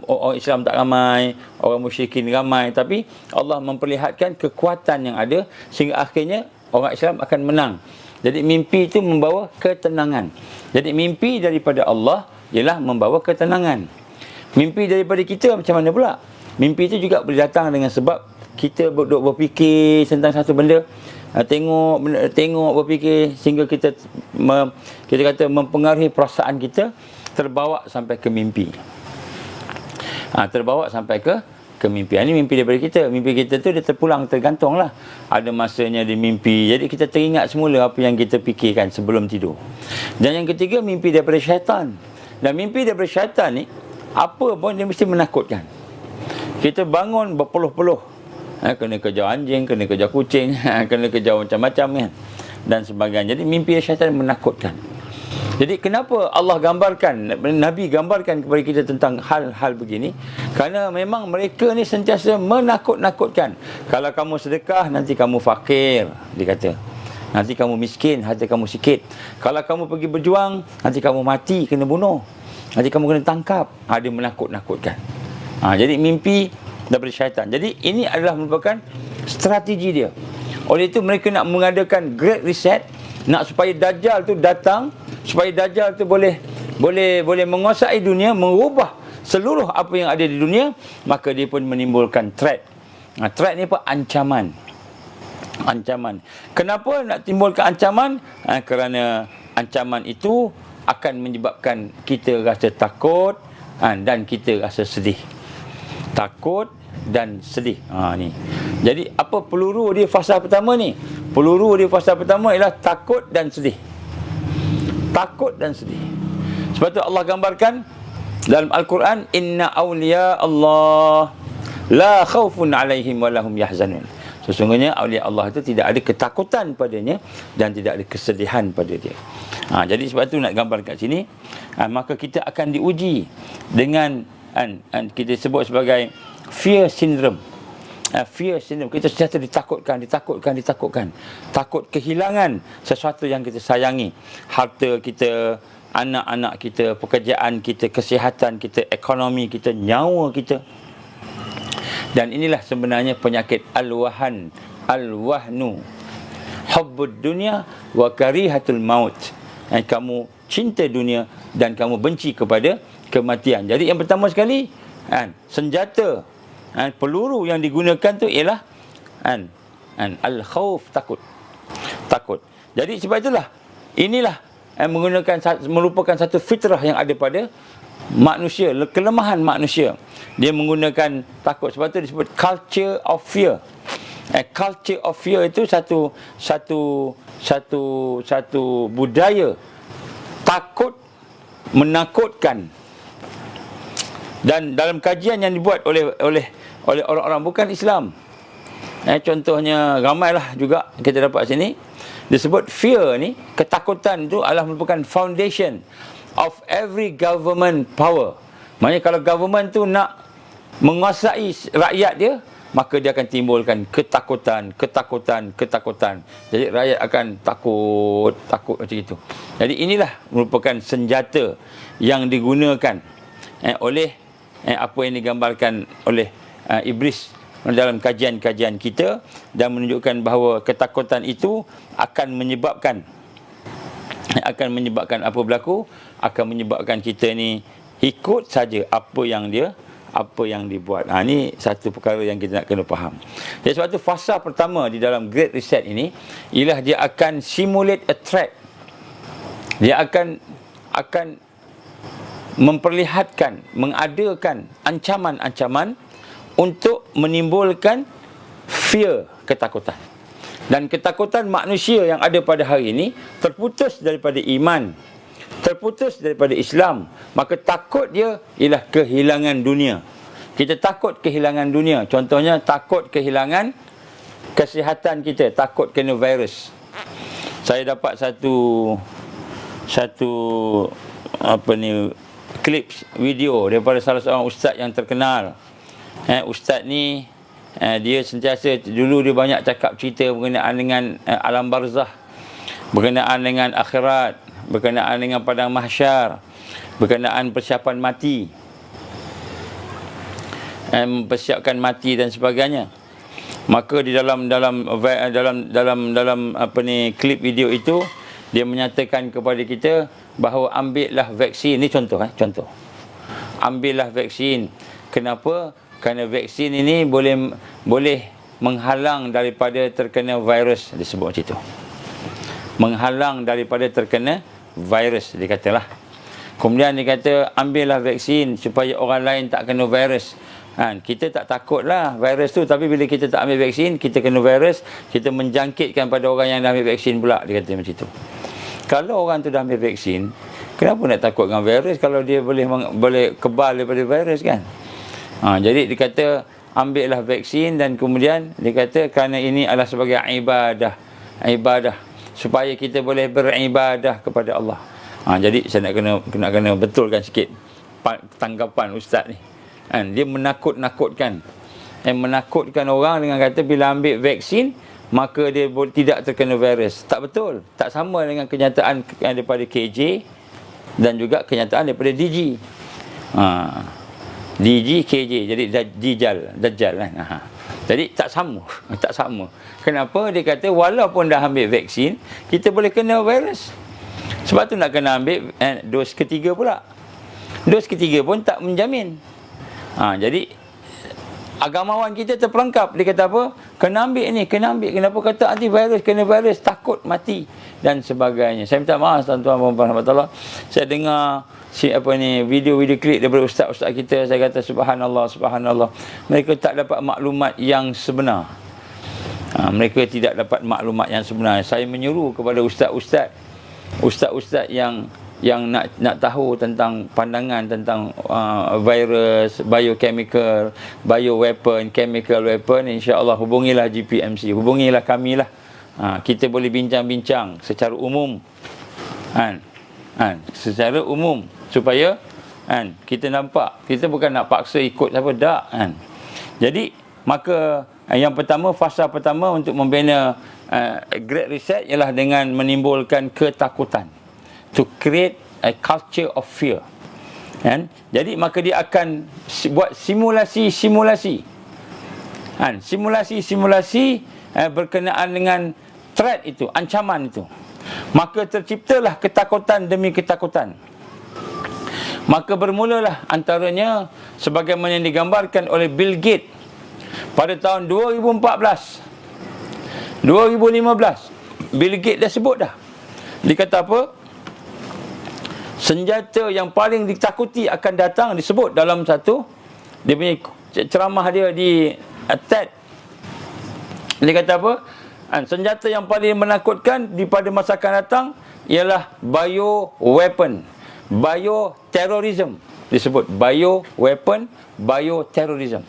orang Islam tak ramai, orang musyrikin ramai, tapi Allah memperlihatkan kekuatan yang ada sehingga akhirnya orang Islam akan menang. Jadi mimpi itu membawa ketenangan. Jadi mimpi daripada Allah ialah membawa ketenangan. Mimpi daripada kita macam mana pula? Mimpi itu juga boleh datang dengan sebab kita duduk berfikir tentang satu benda, tengok berfikir sehingga kita kata mempengaruhi perasaan kita, terbawa sampai ke mimpi. Terbawa sampai ke mimpi. Ini mimpi daripada kita. Mimpi kita tu dia terpulang, tergantung lah. Ada masanya di mimpi. Jadi kita teringat semula apa yang kita fikirkan sebelum tidur. Dan yang ketiga, mimpi daripada syaitan. Dan mimpi daripada syaitan ni, apa pun dia mesti menakutkan. Kita bangun berpeluh-peluh. Kena kejar anjing, kena kejar kucing, kena kejar macam-macam kan, dan sebagainya. Jadi mimpi syaitan menakutkan. Jadi kenapa Allah gambarkan, Nabi gambarkan kepada kita tentang hal-hal begini? Kerana memang mereka ni sentiasa menakut-nakutkan. Kalau kamu sedekah, nanti kamu fakir, dia kata. Nanti kamu miskin, harta kamu sikit. Kalau kamu pergi berjuang, nanti kamu mati, kena bunuh. Nanti kamu kena tangkap. Dia menakut-nakutkan. Jadi mimpi daripada syaitan. Jadi ini adalah merupakan strategi dia. Oleh itu mereka nak mengadakan great reset, nak supaya Dajjal tu datang, supaya Dajjal tu boleh menguasai dunia, mengubah seluruh apa yang ada di dunia. Maka dia pun menimbulkan threat. Threat ni apa? Ancaman. Kenapa nak timbulkan ancaman? Kerana ancaman itu akan menyebabkan kita rasa takut dan kita rasa sedih. Takut dan sedih. Ni. Jadi apa peluru dia fasa pertama ni? Peluru dia fasa pertama ialah takut dan sedih. Takut dan sedih. Sebab tu Allah gambarkan dalam Al-Quran, inna awliya Allah la khawfun alaihim wa lahum yahzanun. Sesungguhnya awliya Allah itu tidak ada ketakutan padanya dan tidak ada kesedihan pada dia. Jadi sebab tu nak gambar kat sini, maka kita akan diuji dengan kita sebut sebagai fear syndrome. Fear syndrome, kita sentiasa ditakutkan. Takut kehilangan sesuatu yang kita sayangi. Harta kita, anak-anak kita, pekerjaan kita, kesihatan kita, ekonomi kita, nyawa kita. Dan inilah sebenarnya penyakit al-wahnu, hubbud dunya wa karihatul maut. Kamu cinta dunia dan kamu benci kepada kematian. Jadi yang pertama sekali, senjata, peluru yang digunakan tu ialah al-khawf, takut. Jadi sebab itulah, inilah merupakan satu fitrah yang ada pada manusia, kelemahan manusia. Dia menggunakan takut. Sebab itu disebut culture of fear. Culture of fear itu satu budaya takut, menakutkan. Dan dalam kajian yang dibuat oleh orang-orang bukan Islam, contohnya ramailah juga kita dapat sini, disebut fear ni, ketakutan tu adalah merupakan foundation of every government power. Maknanya kalau government tu nak menguasai rakyat dia, maka dia akan timbulkan ketakutan. Jadi rakyat akan takut macam itu. Jadi inilah merupakan senjata yang digunakan oleh apa yang digambarkan oleh iblis dalam kajian-kajian kita, dan menunjukkan bahawa ketakutan itu akan menyebabkan apa berlaku, akan menyebabkan kita ni ikut saja apa yang dibuat. Ini satu perkara yang kita nak kena faham. Jadi sebab tu fasa pertama di dalam Great Reset ini ialah dia akan simulate a threat. Dia akan memperlihatkan, mengadakan ancaman-ancaman untuk menimbulkan fear, ketakutan. Dan ketakutan manusia yang ada pada hari ini terputus daripada iman, terputus daripada Islam. Maka takut dia ialah kehilangan dunia. Kita takut kehilangan dunia. Contohnya takut kehilangan kesihatan kita, takut kena virus. Saya dapat satu clips video daripada salah seorang ustaz yang terkenal. Ustaz ni dia sentiasa, dulu dia banyak cakap cerita berkenaan dengan alam barzah, berkenaan dengan akhirat, berkenaan dengan padang mahsyar, berkenaan persiapan mati, mempersiapkan mati dan sebagainya. Maka di dalam klip video itu dia menyatakan kepada kita bahawa ambillah vaksin. Ini contoh. Ambillah vaksin. Kenapa? Kerana vaksin ini boleh menghalang daripada terkena virus, disebut macam itu. Menghalang daripada terkena virus, dia katalah. Kemudian dia kata ambillah vaksin supaya orang lain tak kena virus. Kita tak takutlah virus tu, tapi bila kita tak ambil vaksin, kita kena virus, kita menjangkitkan pada orang yang dah ambil vaksin pula, dia kata macam itu. Kalau orang tu dah ambil vaksin, kenapa nak takut dengan virus kalau dia boleh kebal daripada virus kan? Jadi dia kata ambillah vaksin, dan kemudian dia kata kerana ini adalah sebagai ibadah supaya kita boleh beribadah kepada Allah. Jadi saya nak kena betulkan sikit tanggapan ustaz ni. Dia menakut-nakutkan orang dengan kata bila ambil vaksin maka dia tidak terkena virus. Tak betul. Tak sama dengan kenyataan daripada KJ dan juga kenyataan daripada DG. DG, KJ. Jadi Dajjal kan. Jadi tak sama. Kenapa? Dia kata walaupun dah ambil vaksin, kita boleh kena virus. Sebab tu nak kena ambil dos ketiga pula. Dos ketiga pun tak menjamin. Jadi agamawan kita terperangkap. Dia kata apa? Kena ambil ni, kena ambil. Kenapa kata antivirus, kena virus, takut mati dan sebagainya. Saya minta maaf tuan-tuan dan puan-puan. Saya dengar video-video klip daripada ustaz-ustaz kita. Saya kata subhanallah. Mereka tak dapat maklumat yang sebenar. Mereka tidak dapat maklumat yang sebenar. Saya menyuruh kepada ustaz-ustaz yang nak tahu tentang pandangan tentang virus, biochemical, bioweapon, chemical weapon, insya-Allah hubungilah GPMC, hubungilah kami lah. Kita boleh bincang-bincang secara umum. Secara umum supaya kita nampak, kita bukan nak paksa ikut siapa dak Jadi maka yang pertama, fasa pertama untuk membina Great Reset ialah dengan menimbulkan ketakutan, to create a culture of fear. Jadi maka dia akan buat simulasi berkenaan dengan threat itu, ancaman itu. Maka terciptalah ketakutan demi ketakutan. Maka bermulalah antaranya sebagaimana yang digambarkan oleh Bill Gates pada tahun 2014, 2015. Bill Gates dah sebut dah. Dia kata apa? Senjata yang paling ditakuti akan datang, disebut dalam satu dia punya ceramah dia di TED. Dia kata apa? Senjata yang paling menakutkan pada masa akan datang ialah bioweapon, bioterrorism. Disebut bioweapon, bioterrorism.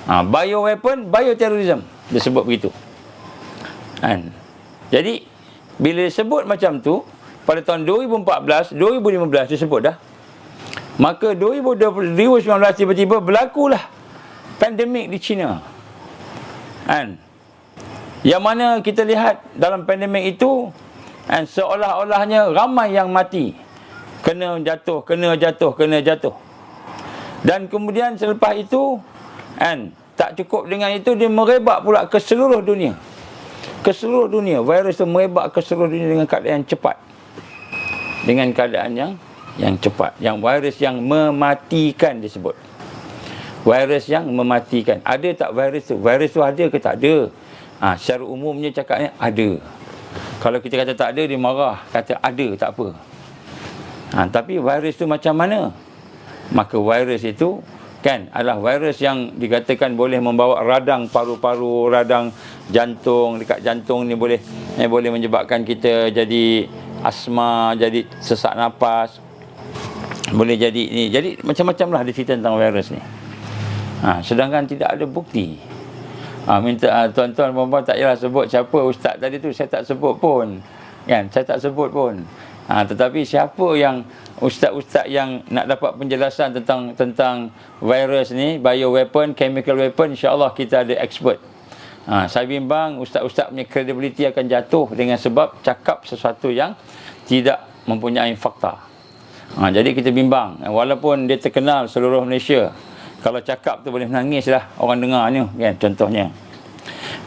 Bioweapon, bioterrorism, disebut begitu. Jadi bila disebut macam tu pada tahun 2014, 2015 disebut dah. Maka 2019 tiba-tiba berlakulah pandemik di China. Yang mana kita lihat dalam pandemik itu seolah-olahnya ramai yang mati. Kena jatuh. Dan kemudian selepas itu tak cukup dengan itu, dia merebak pula ke seluruh dunia. Virus itu merebak ke seluruh dunia dengan keadaan yang cepat. Dengan keadaan yang cepat. Yang virus yang mematikan disebut. Virus yang mematikan. Ada tak virus tu? Virus tu ada ke tak ada? Secara umumnya cakapnya ada. Kalau kita kata tak ada, dia marah. Kata ada, tak apa. Tapi virus tu macam mana? Maka virus itu kan, adalah virus yang dikatakan boleh membawa radang paru-paru, radang jantung. Dekat jantung ni boleh menyebabkan kita jadi asma, jadi sesak nafas, boleh jadi ni. Jadi macam-macam lah dia cerita tentang virus ni. Sedangkan tidak ada bukti. Minta tuan-tuan puan-puan tak payahlah sebut siapa ustaz tadi tu, saya tak sebut pun, kan, saya tak sebut pun. Tetapi siapa yang ustaz-ustaz yang nak dapat penjelasan tentang virus ni, bioweapon, chemical weapon, insya-Allah kita ada expert. Saya bimbang ustaz-ustaz punya credibility akan jatuh dengan sebab cakap sesuatu yang tidak mempunyai fakta. Jadi kita bimbang, walaupun dia terkenal seluruh Malaysia, kalau cakap tu boleh menangis lah orang dengar ni, kan, contohnya.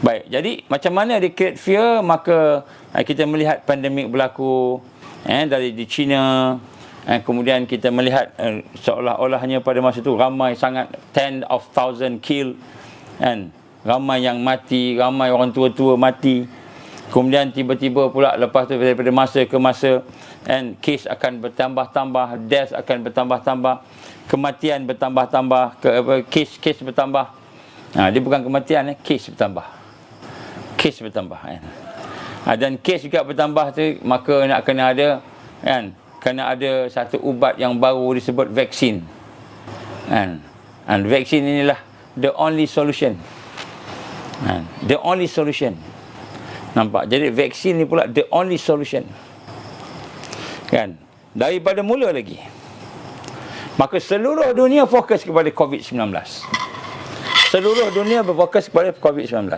Baik, jadi macam mana dia create fear? Maka kita melihat pandemik berlaku dari di China, kemudian kita melihat seolah-olahnya pada masa tu ramai sangat, 10,000 killed, kan, ramai yang mati, ramai orang tua-tua mati. Kemudian tiba-tiba pula lepas tu daripada masa ke masa, and kes akan bertambah-tambah, death akan bertambah-tambah, kematian bertambah-tambah, kes bertambah. Dia bukan kematian, kes bertambah. Kes bertambah, kan. Dan kes juga bertambah tu, maka nak kena ada, kan, kena ada satu ubat yang baru disebut vaksin. Kan. And vaksin inilah the only solution. The only solution. Nampak? Jadi vaksin ni pula the only solution. Kan? Daripada mula lagi. Maka seluruh dunia fokus kepada COVID-19. Seluruh dunia berfokus kepada COVID-19.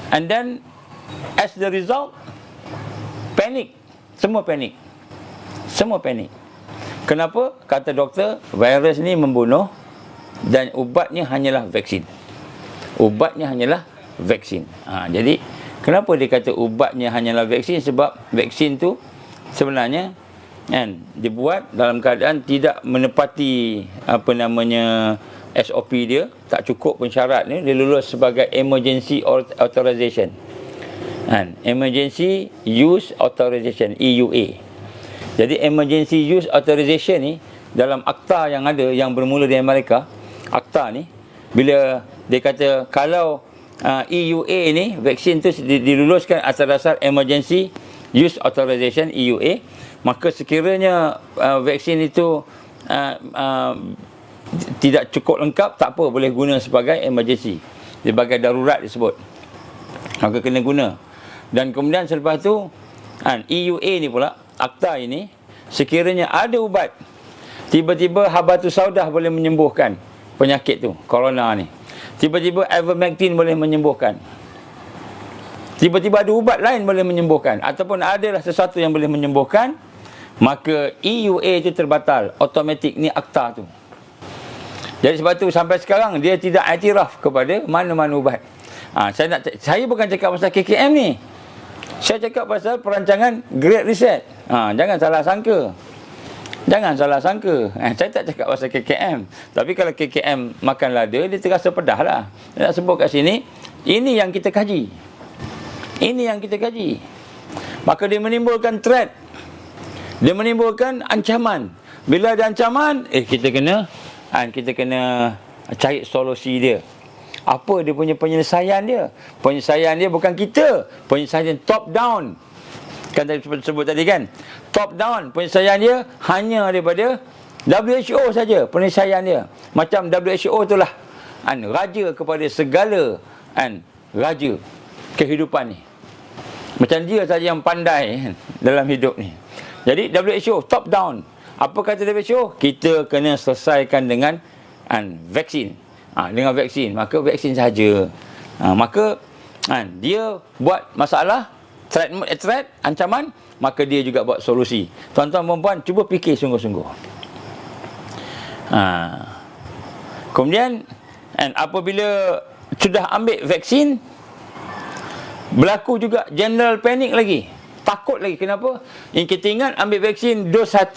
And then as the result, panic. Semua panik. Semua panik. Kenapa? Kata doktor, virus ni membunuh dan ubatnya hanyalah vaksin. Ubatnya hanyalah vaksin. Jadi kenapa dia kata ubatnya hanyalah vaksin? Sebab vaksin tu sebenarnya, kan, dibuat dalam keadaan tidak menepati SOP dia, tak cukup pun syarat ni, dia lulus sebagai emergency authorization. Emergency use authorization, EUA. Jadi emergency use authorization ni dalam akta yang ada, yang bermula di Amerika, akta ni, bila dia kata kalau EUA ni, vaksin tu diluluskan atas dasar emergency use authorization, EUA, maka sekiranya vaksin itu tidak cukup lengkap, tak apa, boleh guna sebagai emergency, sebagai darurat disebut, maka kena guna. Dan kemudian selepas tu, EUA ni pula, akta ini, sekiranya ada ubat, tiba-tiba habatus saudah boleh menyembuhkan penyakit tu, corona ni, tiba-tiba ivermectin boleh menyembuhkan, tiba-tiba ada ubat lain boleh menyembuhkan, ataupun adalah sesuatu yang boleh menyembuhkan, maka EUA itu terbatal automatik. Ni akta tu. Jadi sebab tu sampai sekarang dia tidak iktiraf kepada mana-mana ubat. Saya bukan cakap pasal KKM ni, saya cakap pasal perancangan Great Reset. Jangan salah sangka. Jangan salah sangka. Saya tak cakap pasal KKM. Tapi kalau KKM makan lada, dia terasa pedah lah. Saya nak sebut kat sini, ini yang kita kaji. Ini yang kita kaji. Maka dia menimbulkan threat. Dia menimbulkan ancaman. Bila ada ancaman, kita kena cari solusi dia. Apa dia punya penyelesaian dia? Penyelesaian dia bukan kita. Penyelesaian top down. Kan tadi sebut tadi, kan? Top down. Penyelesaian dia hanya daripada WHO saja. Penyelesaian dia. Macam WHO itulah raja kepada segala raja kehidupan ni. Macam dia saja yang pandai dalam hidup ni. Jadi WHO top down. Apa kata WHO? Kita kena selesaikan dengan vaksin. Dengan vaksin, maka vaksin saja. Maka dia buat masalah, threat, ancaman, maka dia juga buat solusi. Tuan-tuan dan puan, cuba fikir sungguh-sungguh. Kemudian apabila sudah ambil vaksin, berlaku juga general panic lagi. takut lagi. Kenapa? Yang kita ingat ambil vaksin dos 1,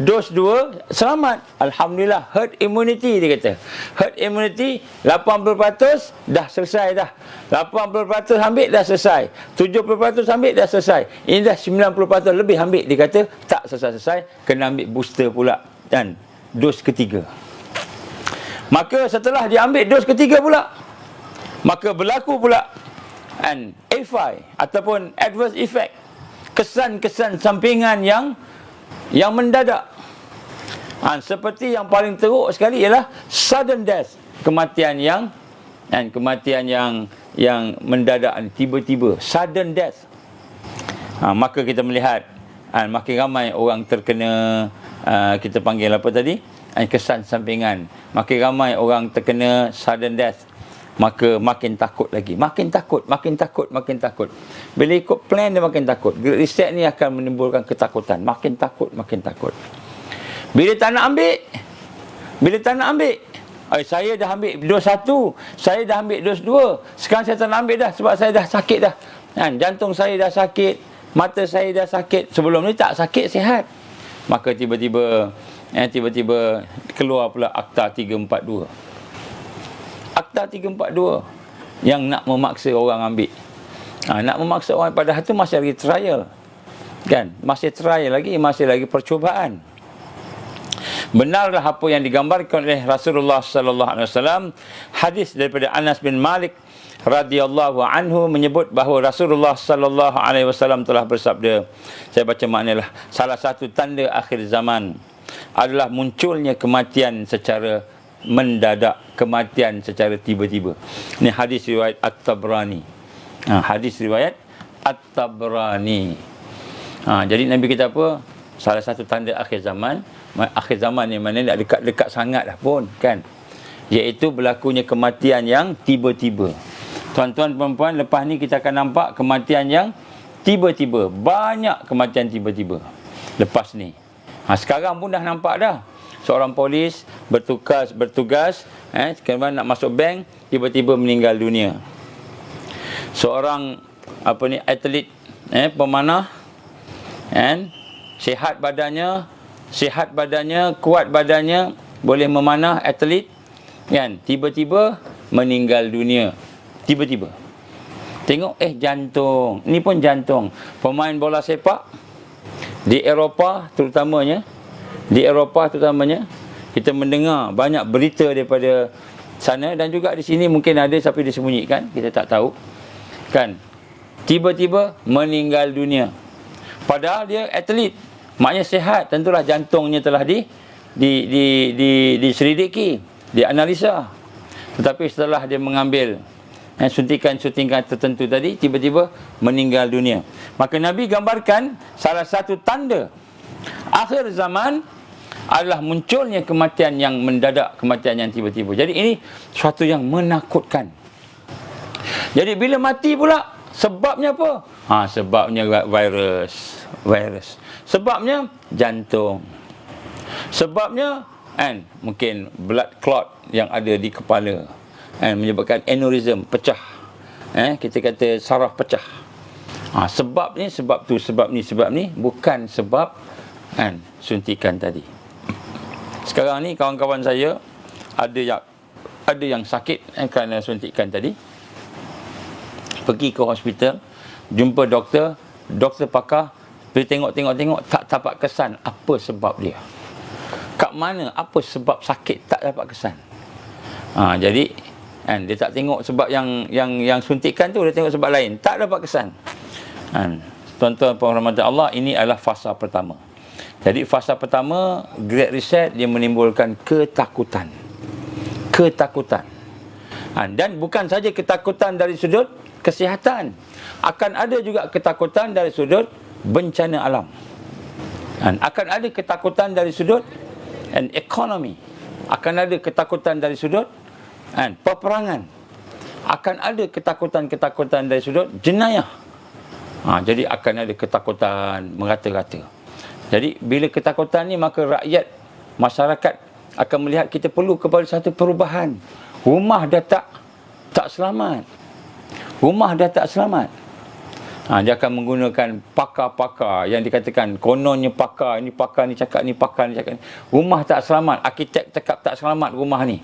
dos 2 selamat. Alhamdulillah, herd immunity dia kata. Herd immunity 80% dah selesai dah. 80% ambil dah selesai. 70% ambil dah selesai. Ini dah 90% lebih ambil, dia kata tak selesai-selesai, kena ambil booster pula dan dos ketiga. Maka setelah dia ambil dos ketiga pula, maka berlaku pula AFI ataupun adverse effect, kesan-kesan sampingan yang mendadak. Seperti yang paling teruk sekali ialah sudden death, kematian yang mendadak, tiba-tiba, sudden death. Maka kita melihat makin ramai orang terkena, kita panggil apa tadi, kesan sampingan. Makin ramai orang terkena sudden death, maka makin takut lagi. Makin takut. Bila ikut plan dia makin takut. Great Reset ni akan menimbulkan ketakutan. Makin takut. Bila tak nak ambil, saya dah ambil dos 1, saya dah ambil dos 2, sekarang saya tak nak ambil dah sebab saya dah sakit dah. Jantung saya dah sakit, mata saya dah sakit. Sebelum ni tak sakit, sihat. Maka tiba-tiba keluar pula Akta 342. Akta 342 yang nak memaksa orang ambil. Nak memaksa orang, padahal tu masih lagi trial. Kan? Masih trial lagi, masih lagi percubaan. Benarlah apa yang digambarkan oleh Rasulullah sallallahu alaihi wasallam. Hadis daripada Anas bin Malik radhiyallahu anhu menyebut bahawa Rasulullah sallallahu alaihi wasallam telah bersabda, saya baca maknalah, salah satu tanda akhir zaman adalah munculnya kematian secara mendadak, kematian secara tiba-tiba. Ini hadis riwayat At-Tabrani. Hadis riwayat At-Tabrani. Jadi Nabi kata apa? Salah satu tanda akhir zaman. Akhir zaman ni mana tak dekat-dekat sangat dah pun, kan? Iaitu berlakunya kematian yang tiba-tiba. Tuan-tuan, puan-puan, lepas ni kita akan nampak kematian yang tiba-tiba. Banyak kematian tiba-tiba lepas ni. Sekarang pun dah nampak dah. Seorang polis bertugas, sekarang nak masuk bank, tiba-tiba meninggal dunia. Seorang atlet, pemanah, sihat badannya, kuat badannya, boleh memanah, atlet, kan, tiba-tiba meninggal dunia. Tiba-tiba. Tengok, jantung. Ni pun jantung. Pemain bola sepak di Eropah terutamanya, kita mendengar banyak berita daripada sana, dan juga di sini mungkin ada tapi disembunyikan, kita tak tahu, kan? Tiba-tiba meninggal dunia. Padahal dia atlet, maknanya sihat, tentulah jantungnya telah diselidiki, dianalisa. Tetapi setelah dia mengambil suntikan-suntikan tertentu tadi, tiba-tiba meninggal dunia. Maka Nabi gambarkan salah satu tanda akhir zaman adalah munculnya kematian yang mendadak, kematian yang tiba-tiba. Jadi ini suatu yang menakutkan. Jadi bila mati pula, sebabnya apa? Sebabnya virus. Sebabnya jantung. Sebabnya mungkin blood clot yang ada di kepala, menyebabkan aneurism, pecah. Kita kata saraf pecah. Sebab ni, sebab tu, sebab ni, bukan sebab suntikan tadi. Sekarang ni kawan-kawan saya ada yang sakit kerana suntikan tadi. Pergi ke hospital, jumpa doktor pakar, bila tengok tak dapat kesan apa sebab dia. Kat mana, apa sebab sakit, tak dapat kesan. Jadi dia tak tengok sebab yang suntikan tu, dia tengok sebab lain, tak dapat kesan. Tuan-tuan penghormatan Allah, ini adalah fasa pertama. Jadi fasa pertama, Great Reset, dia menimbulkan ketakutan. Dan bukan saja ketakutan dari sudut kesihatan, akan ada juga ketakutan dari sudut bencana alam. Akan ada ketakutan dari sudut ekonomi. Akan ada ketakutan dari sudut peperangan. Akan ada ketakutan dari sudut jenayah. Jadi akan ada ketakutan merata-rata. Jadi bila ketakutan ni, maka rakyat, masyarakat akan melihat kita perlu kepada satu perubahan. Rumah dah tak selamat. Dia akan menggunakan pakar-pakar yang dikatakan kononnya pakar ni cakap ni, pakar ni cakap ni. Rumah tak selamat, arkitek cakap tak selamat rumah ni,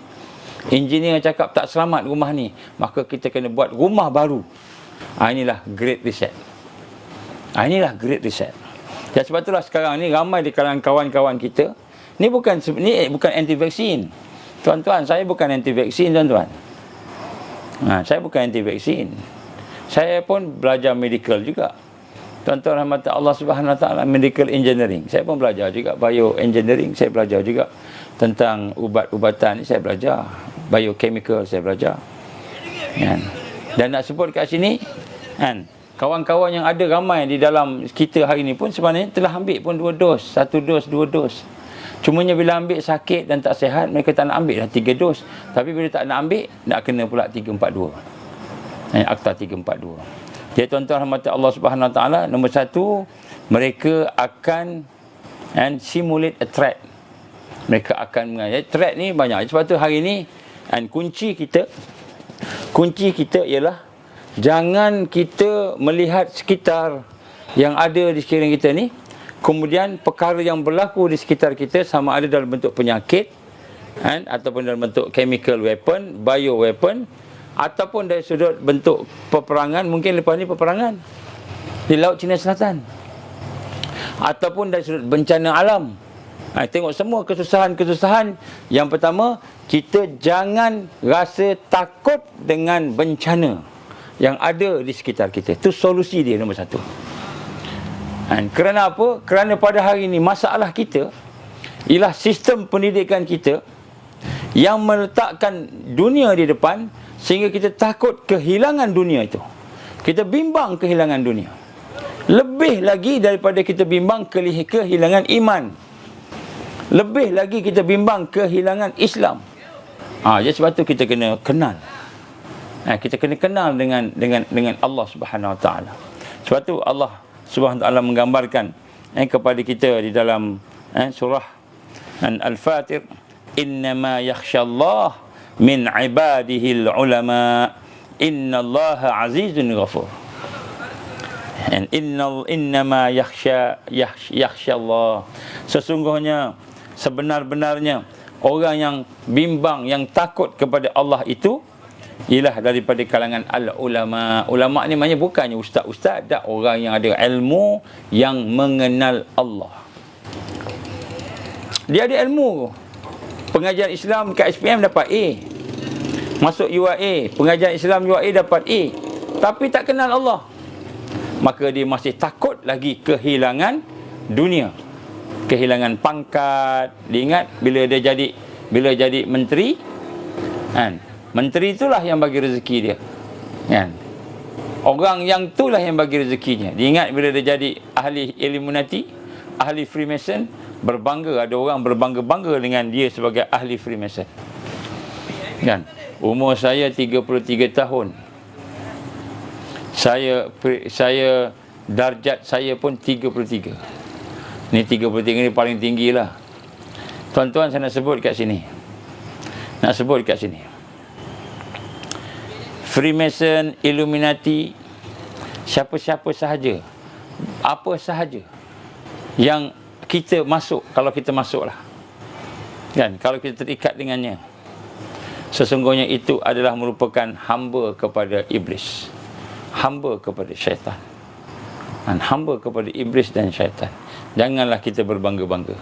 engineer cakap tak selamat rumah ni, maka kita kena buat rumah baru. Inilah Great Reset. Inilah Great Reset. Dan sebab itulah sekarang ni ramai di kalangan kawan-kawan kita ni bukan anti vaksin. Tuan-tuan, saya bukan anti vaksin, tuan-tuan. Saya bukan anti vaksin. Saya pun belajar medical juga. Tuan-tuan rahmat Allah Subhanahu Wa Taala, medical engineering. Saya pun belajar juga bioengineering, saya belajar juga tentang ubat-ubatan ni, saya belajar biochemical, saya belajar. Dan nak sebut kat sini, kawan-kawan yang ada ramai di dalam kita hari ni pun sebenarnya telah ambil pun 2 dos, 1 dos, 2 dos. Cumanya bila ambil sakit dan tak sihat, mereka tak nak ambil dah 3 dos. Tapi bila tak nak ambil, nak kena pula 342. Akta 342. Jadi tuan-tuan rahmat Allah Subhanahu Wa Taala, nombor 1, mereka akan simulate a threat. Mereka akan mengajar threat ni banyak. Sebab tu hari ni kunci kita ialah jangan kita melihat sekitar yang ada di sekeliling kita ni, kemudian perkara yang berlaku di sekitar kita sama ada dalam bentuk penyakit ataupun dalam bentuk chemical weapon, bio weapon, ataupun dari sudut bentuk peperangan. Mungkin lepas ni peperangan di Laut Cina Selatan, ataupun dari sudut bencana alam. Tengok semua kesusahan-kesusahan. Yang pertama, kita jangan rasa takut dengan bencana yang ada di sekitar kita. Itu solusi dia nombor 1. Kerana apa? Kerana pada hari ini masalah kita ialah sistem pendidikan kita yang meletakkan dunia di depan, sehingga kita takut kehilangan dunia itu. Kita bimbang kehilangan dunia. Lebih lagi daripada kita bimbang kehilangan iman. Lebih lagi kita bimbang kehilangan Islam. Jadi sebab tu kita kena kenal. Kita kena kenal dengan Allah Subhanahu Wa Taala. Sebab tu Allah Subhanahu Wa Taala menggambarkan kepada kita di dalam surah Al-Fatir, innama yakhshallah min ibadihil ulama, innallaha azizun ghafur. Innama yakhshallah, sesungguhnya sebenar-benarnya orang yang bimbang, yang takut kepada Allah itu ialah daripada kalangan al-ulama. Ulama ni maknanya bukannya ustaz-ustaz, tak, orang yang ada ilmu, yang mengenal Allah. Dia ada ilmu. Pengajian Islam kat SPM dapat A. Masuk UIA, pengajian Islam UIA dapat A. Tapi tak kenal Allah. Maka dia masih takut lagi kehilangan dunia. Kehilangan pangkat. Dia ingat bila jadi menteri, menteri itulah yang bagi rezeki dia. Orang yang itulah yang bagi rezekinya. Dia ingat bila dia jadi ahli Illuminati, ahli Freemason, berbangga, ada orang berbangga-bangga dengan dia sebagai ahli Freemason. Umur saya 33 tahun. Saya darjat saya pun 33. Ni 33 ni paling tinggi lah. Tuan-tuan, saya nak sebut kat sini. Freemason, Illuminati, siapa-siapa sahaja, apa sahaja yang kita masuk, kalau kita masuklah, kalau kita terikat dengannya, sesungguhnya itu adalah merupakan hamba kepada iblis, hamba kepada syaitan, hamba kepada iblis dan syaitan. Janganlah kita berbangga-bangga.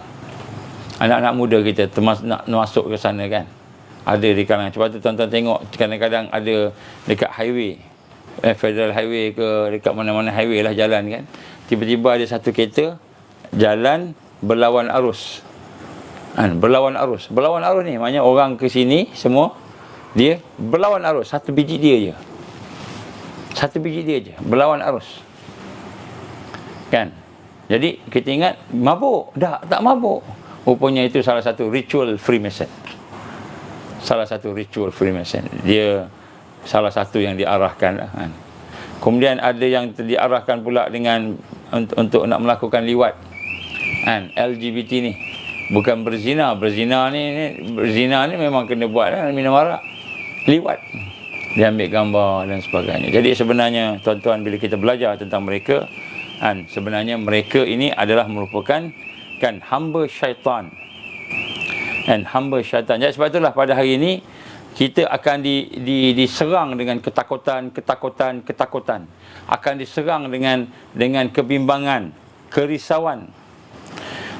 Anak-anak muda kita nak masuk ke sana ada di kalangan. Sebab tu tuan-tuan tengok kadang-kadang ada dekat highway, federal highway ke dekat mana-mana highway lah jalan tiba-tiba ada satu kereta jalan berlawan arus. Berlawan arus ni maknanya orang ke sini semua dia berlawan arus. Satu biji dia je berlawan arus. Jadi kita ingat mabuk. Tak mabuk. Rupanya itu salah satu ritual Freemason. Dia salah satu yang diarahkan. Kemudian ada yang diarahkan pula dengan untuk nak melakukan liwat. LGBT ni bukan berzina ni memang kena buat minum arak. dia ambil gambar dan sebagainya. Jadi sebenarnya tuan-tuan, bila kita belajar tentang mereka, kan, sebenarnya mereka ini adalah merupakan kan hamba syaitan. Dan hamba syaitan. Jadi sebab itulah pada hari ini kita akan diserang dengan ketakutan. Akan diserang dengan kebimbangan, kerisauan.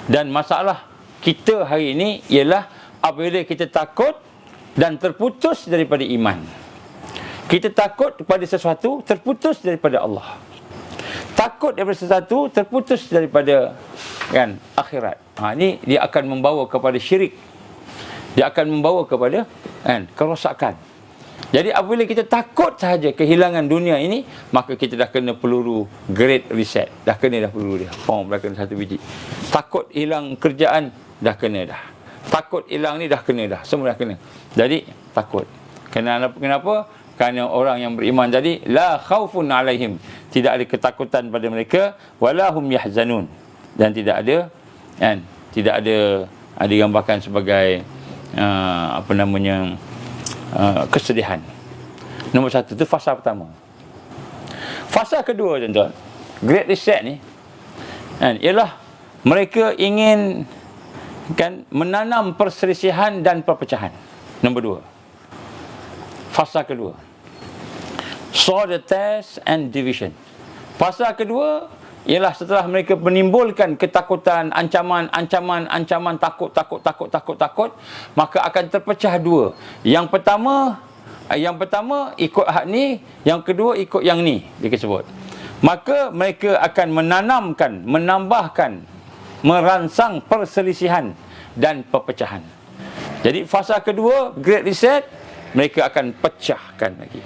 Dan masalah kita hari ini ialah apabila kita takut dan terputus daripada iman. Kita takut kepada sesuatu, terputus daripada Allah. Takut daripada sesuatu, terputus daripada kan akhirat. Ini dia akan membawa kepada syirik. Dia akan membawa kepada kan kerosakan. Jadi apabila kita takut sahaja kehilangan dunia ini, maka kita dah kena peluru great reset. Dah kena peluru dia. Dah kena satu biji. Takut hilang kerjaan, dah kena dah. Takut hilang ni dah kena dah. Semua dah kena. Jadi takut. Kenapa? Kerana orang yang beriman tadi, la khaufun alaihim. Tidak ada ketakutan pada mereka, wala hum yahzanun. Dan tidak ada kan, tidak ada digambarkan sebagai kesedihan. Nombor satu tu fasa pertama. Fasa kedua, tuan-tuan, Great Reset ni kan, ialah mereka ingin kan menanam perselisihan dan perpecahan. Nombor dua, fasa kedua, sow the tares and division. Fasa kedua ialah setelah mereka menimbulkan ketakutan, ancaman, takut, maka akan terpecah dua. Yang pertama ikut hak ni, yang kedua ikut yang ni, dia sebut. Maka mereka akan menanamkan, menambahkan, merangsang perselisihan dan perpecahan. Jadi fasa kedua, Great Reset, mereka akan pecahkan lagi.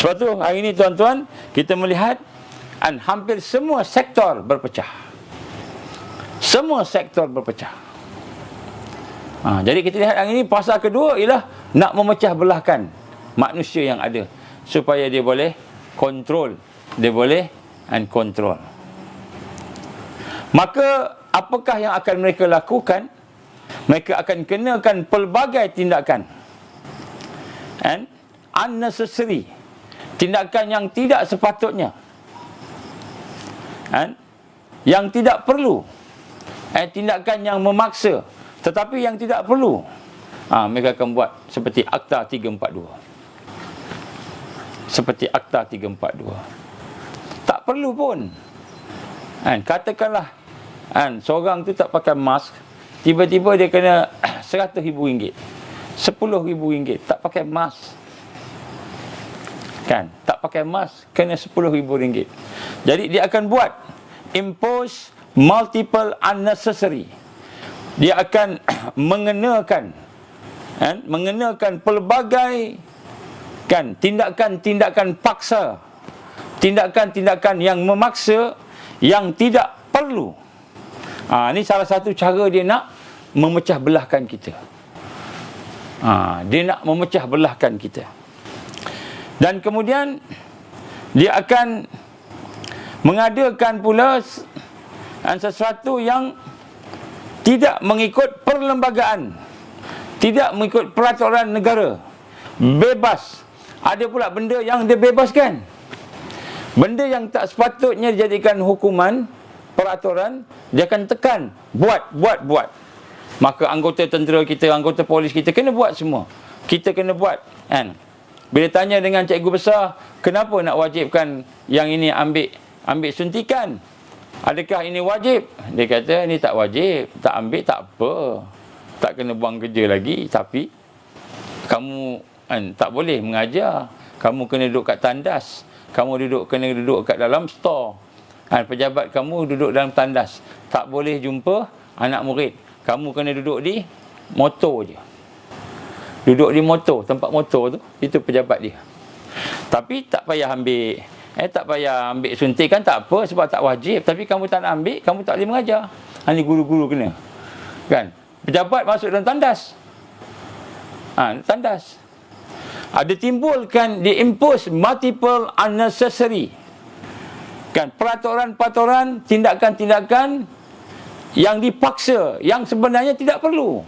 Sebab tu hari ini, tuan-tuan, kita melihat hampir semua sektor berpecah. Jadi kita lihat hari ini fasa kedua ialah nak memecah belahkan manusia yang ada supaya dia boleh kontrol, kontrol. Maka apakah yang akan mereka lakukan? Mereka akan kenakan pelbagai tindakan unnecessary, tindakan yang tidak sepatutnya, yang tidak perlu, tindakan yang memaksa tetapi yang tidak perlu. Mereka akan buat seperti Akta 342. Tak perlu pun. Katakanlah seorang tu tak pakai mask, tiba-tiba dia kena RM100,000, RM10,000, tak pakai mask. Tak pakai mask, kena RM10,000. Jadi dia akan buat impose multiple unnecessary. Dia akan mengenakan pelbagai tindakan paksa, tindakan yang memaksa, yang tidak perlu. Ini salah satu cara dia nak memecah belahkan kita. Dan kemudian dia akan mengadakan pula sesuatu yang tidak mengikut perlembagaan, tidak mengikut peraturan negara, bebas. Ada pula benda yang dia bebaskan, benda yang tak sepatutnya dijadikan hukuman, peraturan, dia akan tekan, buat. Maka anggota tentera kita, anggota polis kita kena buat semua. Kita kena buat, kan? Bila tanya dengan cikgu besar, kenapa nak wajibkan yang ini ambil suntikan? Adakah ini wajib? Dia kata, ini tak wajib. Tak ambil tak apa, tak kena buang kerja lagi. Tapi kamu tak boleh mengajar. Kamu kena duduk kat tandas. Kamu kena duduk kat dalam store. Pejabat kamu duduk dalam tandas. Tak boleh jumpa anak murid. Kamu kena duduk di motor je. Duduk di motor, tempat motor tu, itu pejabat dia. Tapi tak payah ambil tak payah ambil suntikan, tak apa, sebab tak wajib. Tapi kamu tak nak ambil, kamu tak boleh mengajar. Ini guru-guru kena. Kan? Pejabat masuk dalam tandas. Tandas. Ada timbulkan, diimpose multiple unnecessary. Kan? Peraturan-peraturan, tindakan-tindakan yang dipaksa, yang sebenarnya tidak perlu.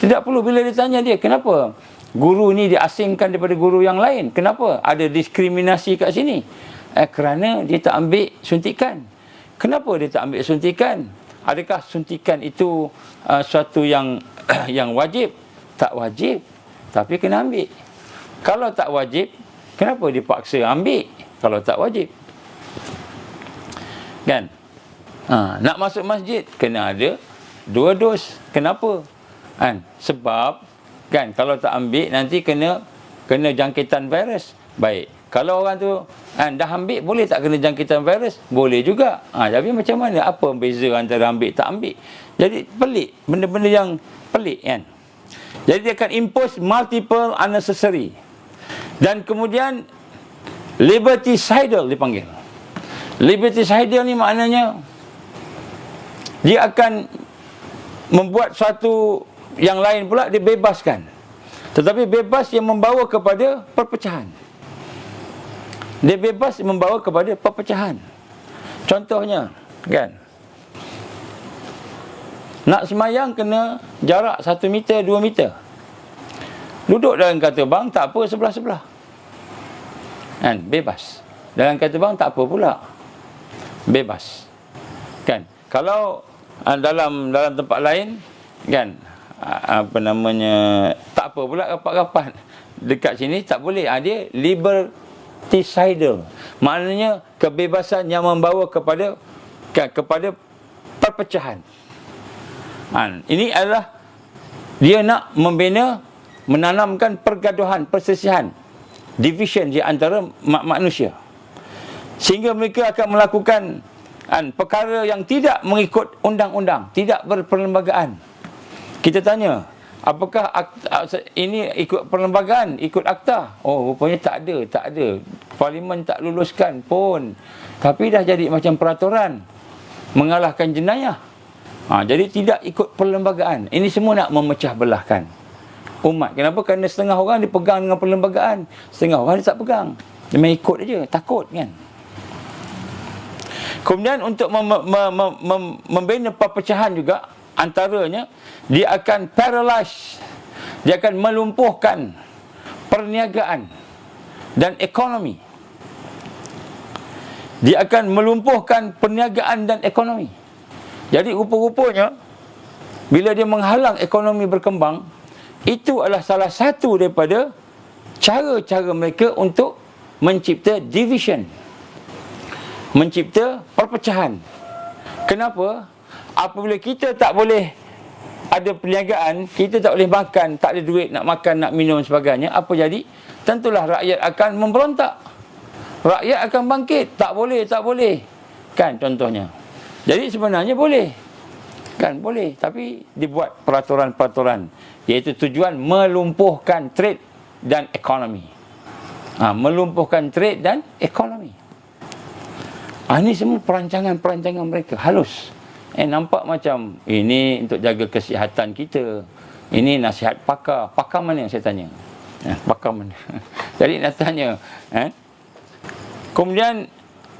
Tidak perlu. Bila ditanya dia, kenapa? guru ni diasingkan daripada guru yang lain. Kenapa? Ada diskriminasi kat sini. Kerana dia tak ambil suntikan. Kenapa dia tak ambil suntikan? Adakah suntikan itu suatu yang yang wajib? Tak wajib, tapi kena ambil. Kalau tak wajib, kenapa dipaksa ambil kalau tak wajib? Kan? Nak masuk masjid kena ada 2 dos. Kenapa? Kan? Sebab kan kalau tak ambil nanti kena jangkitan virus. Baik. Kalau orang tu dah ambil, boleh tak kena jangkitan virus? Boleh juga. Tapi macam mana? Apa beza antara ambil tak ambil? Jadi pelik. Benda-benda yang pelik kan. Jadi dia akan impose multiple unnecessary. Dan kemudian liberticidal dipanggil. Liberticidal ni maknanya dia akan membuat suatu yang lain pula dibebaskan. Tetapi bebas yang membawa kepada perpecahan. Dia bebas membawa kepada perpecahan. Contohnya, kan? Nak semayang kena jarak 1 meter, 2 meter. Duduk dalam katabang tak apa sebelah-sebelah. Kan? Bebas. Dalam katabang tak apa pula. Bebas. Kan? Kalau dalam tempat lain, kan? Tak apa pula rapat-rapat. Dekat sini tak boleh. Dia liberticidal. Maknanya kebebasan yang membawa kepada perpecahan. Ini adalah dia nak menanamkan pergaduhan, perselisihan, division di antara manusia. Sehingga mereka akan melakukan perkara yang tidak mengikut undang-undang, tidak berperlembagaan. Kita tanya, apakah ini ikut perlembagaan, ikut akta? Oh, rupanya tak ada. Parlimen tak luluskan pun. Tapi dah jadi macam peraturan mengalahkan jenayah. Jadi tidak ikut perlembagaan. Ini semua nak memecah belahkan umat. Kenapa? Kerana setengah orang dipegang dengan perlembagaan, setengah orang dia tak pegang. Dia main ikut aja, takut kan. Kemudian untuk membina perpecahan juga, antaranya dia akan paralyze, dia akan melumpuhkan perniagaan dan ekonomi. Dia akan melumpuhkan perniagaan dan ekonomi. Jadi rupa-rupanya bila dia menghalang ekonomi berkembang, itu adalah salah satu daripada cara-cara mereka untuk mencipta division, mencipta perpecahan. Kenapa? Apabila kita tak boleh ada perniagaan, kita tak boleh makan, tak ada duit nak makan, nak minum sebagainya, apa jadi? Tentulah rakyat akan memberontak. Rakyat akan bangkit. Tak boleh. Kan contohnya. Jadi sebenarnya boleh. Kan boleh. Tapi dibuat peraturan-peraturan. Iaitu tujuan melumpuhkan trade dan ekonomi. Melumpuhkan trade dan ekonomi. Ini semua perancangan-perancangan mereka. Halus. Nampak macam ini untuk jaga kesihatan kita. Ini nasihat pakar. Pakar mana yang saya tanya? Pakar mana? Jadi nak tanya. Kemudian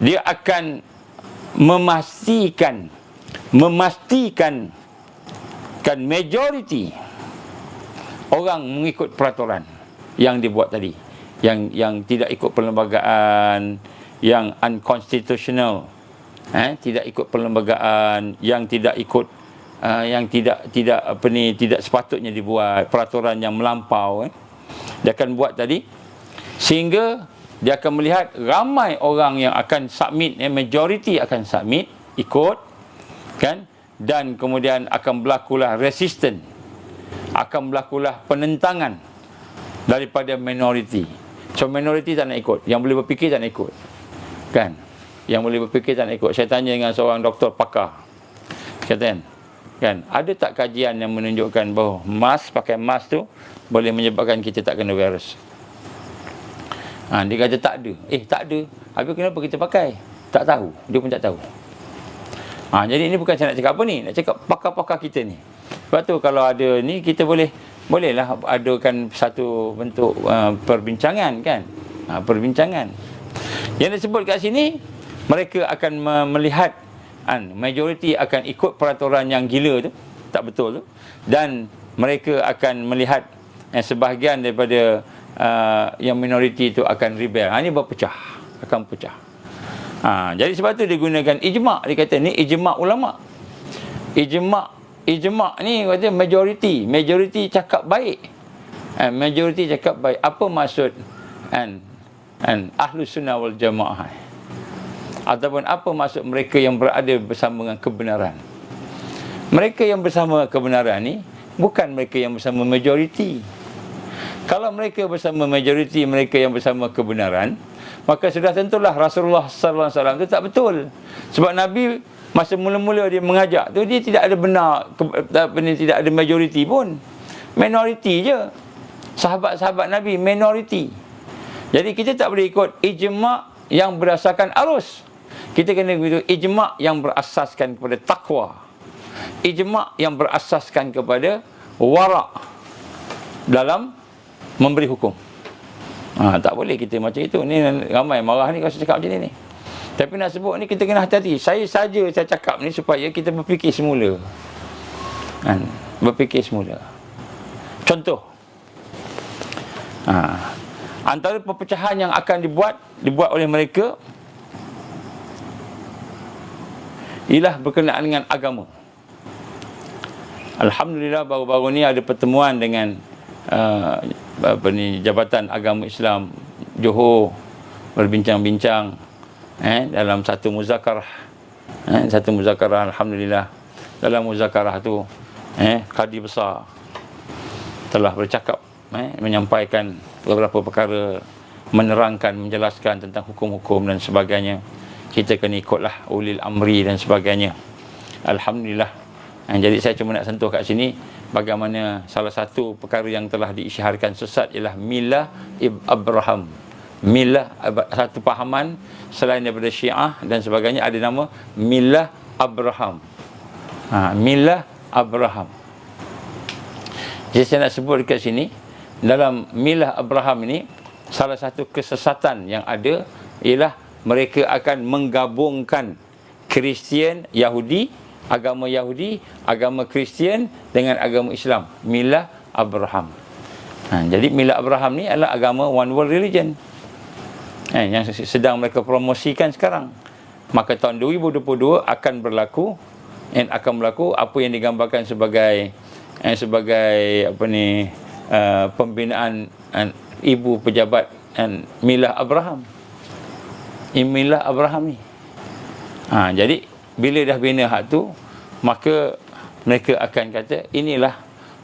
dia akan memastikan kan majoriti orang mengikut peraturan yang dibuat tadi, yang tidak ikut perlembagaan, yang unconstitutional, tidak ikut perlembagaan, yang tidak ikut tidak sepatutnya dibuat, peraturan yang melampau. Dia akan buat tadi sehingga dia akan melihat ramai orang yang akan submit, majoriti akan submit, ikut, kan? Dan kemudian akan berlakulah resistance, akan berlakulah penentangan daripada minoriti. So minoriti tak nak ikut, yang boleh berfikir tak nak ikut, kan? Yang boleh berfikir tak nak ikut. Saya tanya dengan seorang doktor pakar, kata kan, ada tak kajian yang menunjukkan bahawa pakai mask tu boleh menyebabkan kita tak kena virus? Dia kata tak ada. Tak ada. Habis kenapa kita pakai? Tak tahu. Dia pun tak tahu. Jadi ini bukan saya nak cakap apa ni. Nak cakap pakar-pakar kita ni. Sebab tu kalau ada ni, kita bolehlah adakan satu bentuk perbincangan kan. Perbincangan. Yang disebut kat sini, mereka akan melihat majoriti akan ikut peraturan yang gila tu, tak betul tu. Dan mereka akan melihat sebahagian daripada yang minoriti itu akan rebel. Ini berpecah, akan pecah. Jadi sebab tu dia gunakan ijma'. Dia kata ni ijma' ulama'. Ijma' ni kata majoriti cakap baik. Majoriti cakap baik. Apa maksud Ahlus Sunnah wal Jamaah? Ataupun apa maksud mereka yang berada bersama dengan kebenaran? Mereka yang bersama kebenaran ni bukan mereka yang bersama majoriti. Kalau mereka bersama majoriti, mereka yang bersama kebenaran, maka sudah tentulah Rasulullah sallallahu alaihi wasallam itu tak betul. Sebab Nabi masa mula-mula dia mengajak tu, dia tidak ada benar, tidak ada majoriti pun. Minoriti je. Sahabat-sahabat Nabi minoriti. Jadi kita tak boleh ikut ijma' yang berdasarkan arus. Kita kena ikut ijma' yang berasaskan kepada takwa. Ijma' yang berasaskan kepada wara' dalam memberi hukum. Tak boleh kita macam itu. Ni ramai marah ni kalau saya cakap macam ni. Tapi nak sebut ni kita kena hati-hati. Saya cakap ni supaya kita berfikir semula. Berfikir semula. Contoh. Antara perpecahan yang akan dibuat oleh mereka ialah berkenaan dengan agama. Alhamdulillah baru-baru ni ada pertemuan dengan Jabatan Agama Islam Johor, berbincang-bincang dalam satu muzakarah. Alhamdulillah. Dalam muzakarah tu Qadi besar telah bercakap, menyampaikan beberapa perkara, menerangkan, menjelaskan tentang hukum-hukum dan sebagainya. Kita kena ikutlah ulil amri dan sebagainya. Alhamdulillah. Jadi saya cuma nak sentuh kat sini bagaimana salah satu perkara yang telah diisytiharkan sesat ialah milah Abraham. Milah, satu pahaman selain daripada Syiah dan sebagainya, ada nama milah Abraham. Milah Abraham. Jadi saya nak sebut dekat sini, dalam milah Abraham ini, salah satu kesesatan yang ada ialah mereka akan menggabungkan Kristian, Yahudi, agama Yahudi, agama Kristian dengan agama Islam. Milah Abraham. Jadi milah Abraham ni adalah agama one world religion yang sedang mereka promosikan sekarang. Maka tahun 2022 akan berlaku apa yang digambarkan sebagai pembinaan ibu pejabat milah Abraham. Milah Abraham ni. Jadi bila dah bina hak tu, maka mereka akan kata inilah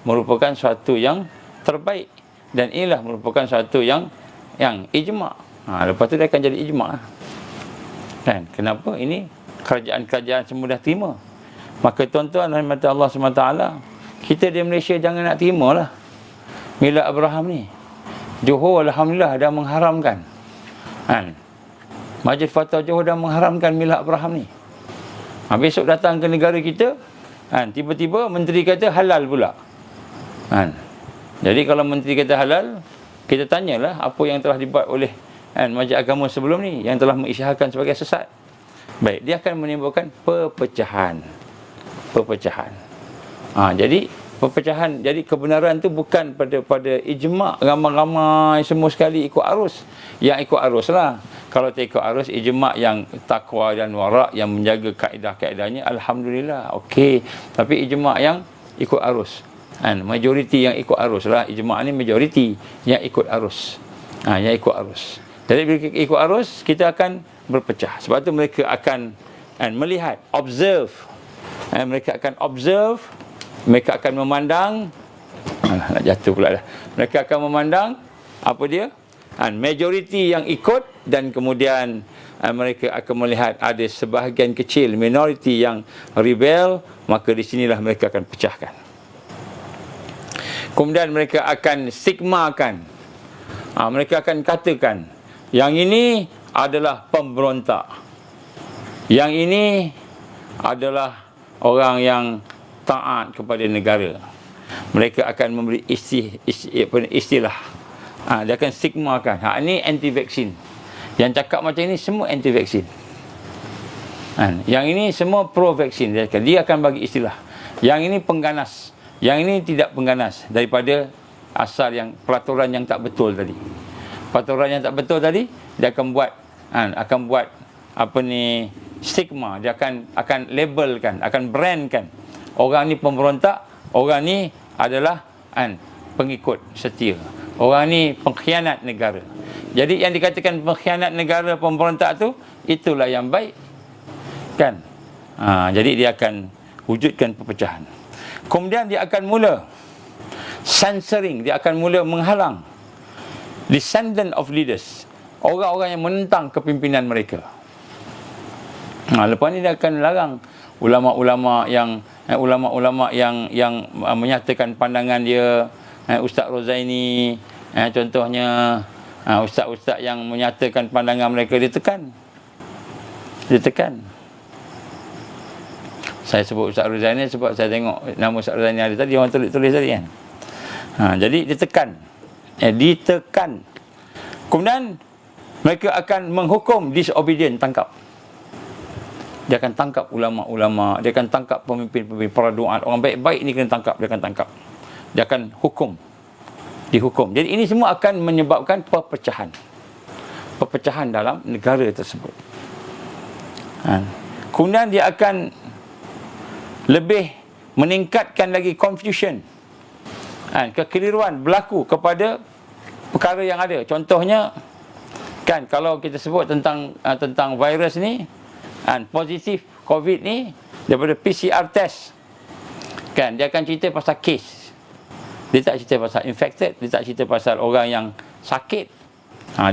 merupakan suatu yang terbaik dan inilah merupakan suatu yang ijma'. Lepas tu dia akan jadi ijma'. Kan? Kenapa? Ini kerajaan-kerajaan semua dah terima. Maka tuan-tuan rahmat Allah SWT, kita di Malaysia jangan nak terima lah milah Abraham ni. Johor alhamdulillah dah mengharamkan. Majlis Fatwa Johor dah mengharamkan milah Abraham ni. Besok datang ke negara kita, tiba-tiba menteri kata halal pula. Jadi kalau menteri kata halal, kita tanyalah apa yang telah dibuat oleh majlis agama sebelum ni yang telah mengisytiharkan sebagai sesat. Baik, dia akan menimbulkan perpecahan. Jadi perpecahan, jadi kebenaran tu bukan pada ijma' ramai-ramai semua sekali ikut arus. Yang ikut arus lah. Kalau tak ikut arus, ijma' yang takwa dan wara' yang menjaga kaedah-kaedahnya, alhamdulillah, okey. Tapi ijma' yang ikut arus, majoriti yang ikut arus lah. Ijma' ni majoriti yang ikut arus. Yang ikut arus. Jadi bila ikut arus, kita akan berpecah. Sebab tu mereka akan melihat, observe. Mereka akan observe, mereka akan memandang. Nak jatuh pula dah. Mereka akan memandang apa dia? Majoriti yang ikut, dan kemudian mereka akan melihat ada sebahagian kecil minoriti yang rebel, maka di sinilah mereka akan pecahkan. Kemudian mereka akan stigmakan. Mereka akan katakan yang ini adalah pemberontak, yang ini adalah orang yang taat kepada negara. Mereka akan memberi istilah. Dia akan stigmakan. Ini anti-vaksin. Yang cakap macam ini semua anti-vaksin. Yang ini semua pro-vaksin. Dia akan bagi istilah. Yang ini pengganas. Yang ini tidak pengganas. Daripada asal yang peraturan yang tak betul tadi. Peraturan yang tak betul tadi, dia akan buat stigma, dia akan labelkan, akan brandkan orang ni pemberontak, orang ni adalah pengikut setia, orang ni pengkhianat negara. Jadi yang dikatakan pengkhianat negara, pemberontak tu, itulah yang baik, kan? Jadi dia akan wujudkan perpecahan. Kemudian dia akan mula censoring, dia akan mula menghalang descendant of leaders, orang-orang yang menentang kepimpinan mereka. Lepas ni dia akan larang ulama-ulama yang menyatakan pandangan dia. Ustaz Rozaini contohnya, ustaz-ustaz yang menyatakan pandangan mereka ditekan. Saya sebut Ustaz Rozaini sebab saya tengok nama Ustaz Rozaini ada tadi, orang tulis tadi kan. Jadi ditekan. Kemudian mereka akan menghukum disobedient, tangkap. Dia akan tangkap ulama-ulama, dia akan tangkap pemimpin-pemimpin para duat, orang baik-baik ni kena tangkap, dia akan tangkap. Dia akan dihukum. Jadi ini semua akan menyebabkan perpecahan dalam negara tersebut. Kemudian dia akan lebih meningkatkan lagi confusion, kekeliruan berlaku kepada perkara yang ada. Contohnya, kan, kalau kita sebut tentang virus ni, positif COVID ni, daripada PCR test, kan, dia akan cerita pasal kes. Dia tak cerita pasal infected, dia tak cerita pasal orang yang sakit.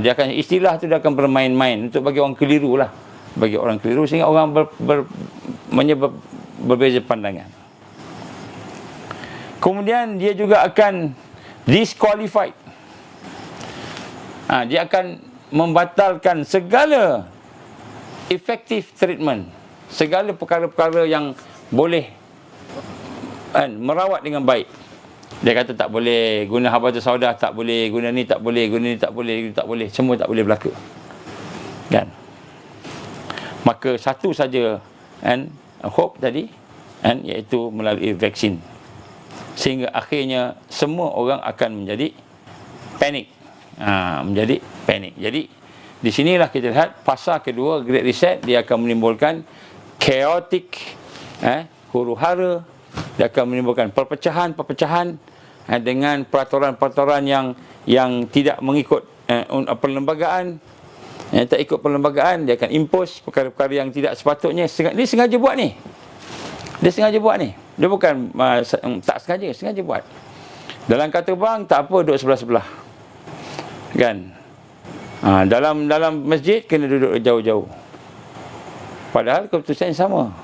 Dia akan, istilah tu dia akan bermain-main untuk bagi orang keliru lah. Bagi orang keliru sehingga orang berbeza pandangan. Kemudian dia juga akan disqualified. Dia akan membatalkan segala effective treatment, segala perkara-perkara yang boleh merawat dengan baik. Dia kata tak boleh guna habatus sauda, tak boleh guna ni, tak boleh guna ni, tak boleh, semua tak boleh berlaku, kan? Maka satu saja hope tadi, iaitu melalui vaksin, sehingga akhirnya semua orang akan menjadi panik. Jadi di sinilah kita lihat fasa kedua Great Reset, dia akan menimbulkan chaotic, huru-hara, dia akan menimbulkan perpecahan dengan peraturan-peraturan yang tidak mengikut perlembagaan, tak ikut perlembagaan. Dia akan impose perkara-perkara yang tidak sepatutnya. Dia sengaja buat ni. Dia bukan tak sengaja buat. Dalam kata bang, tak apa duduk sebelah-sebelah, kan? Dalam masjid kena duduk jauh-jauh, padahal keputusan sama,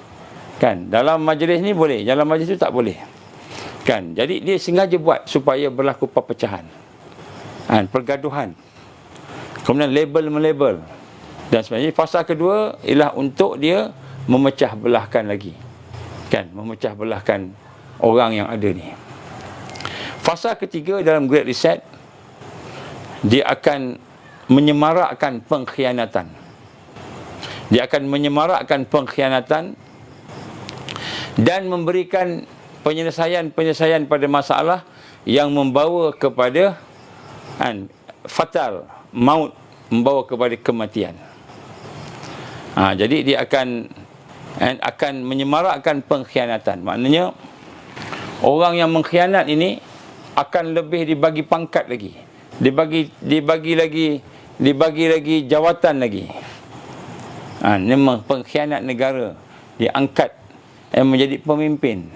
kan? Dalam majlis ni boleh, dalam majlis tu tak boleh, kan? Jadi dia sengaja buat supaya berlaku perpecahan, pergaduhan, kemudian label-melabel dan sebagainya. Fasa kedua ialah untuk dia memecah belahkan lagi, kan? Memecah belahkan orang yang ada ni. Fasa ketiga dalam Great Reset, dia akan menyemarakkan pengkhianatan. Dia akan menyemarakkan pengkhianatan dan memberikan penyelesaian pada masalah yang membawa kepada fatal, maut, membawa kepada kematian. Jadi dia akan menyemarakkan pengkhianatan. Maknanya orang yang mengkhianat ini akan lebih dibagi pangkat lagi, dibagi lagi jawatan lagi. Memang pengkhianat negara diangkat menjadi pemimpin.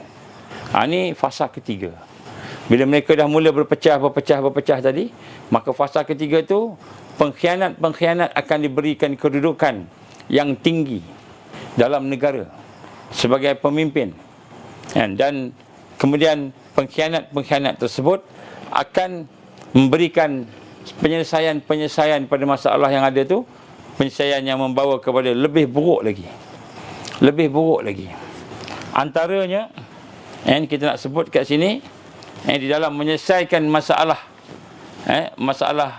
Ini fasa ketiga. Bila mereka dah mula berpecah tadi, maka fasa ketiga tu pengkhianat akan diberikan kedudukan yang tinggi dalam negara sebagai pemimpin, dan kemudian pengkhianat tersebut akan memberikan penyelesaian pada masalah yang ada tu, penyelesaian yang membawa kepada lebih buruk lagi. Antaranya kita nak sebut kat sini, di dalam menyelesaikan masalah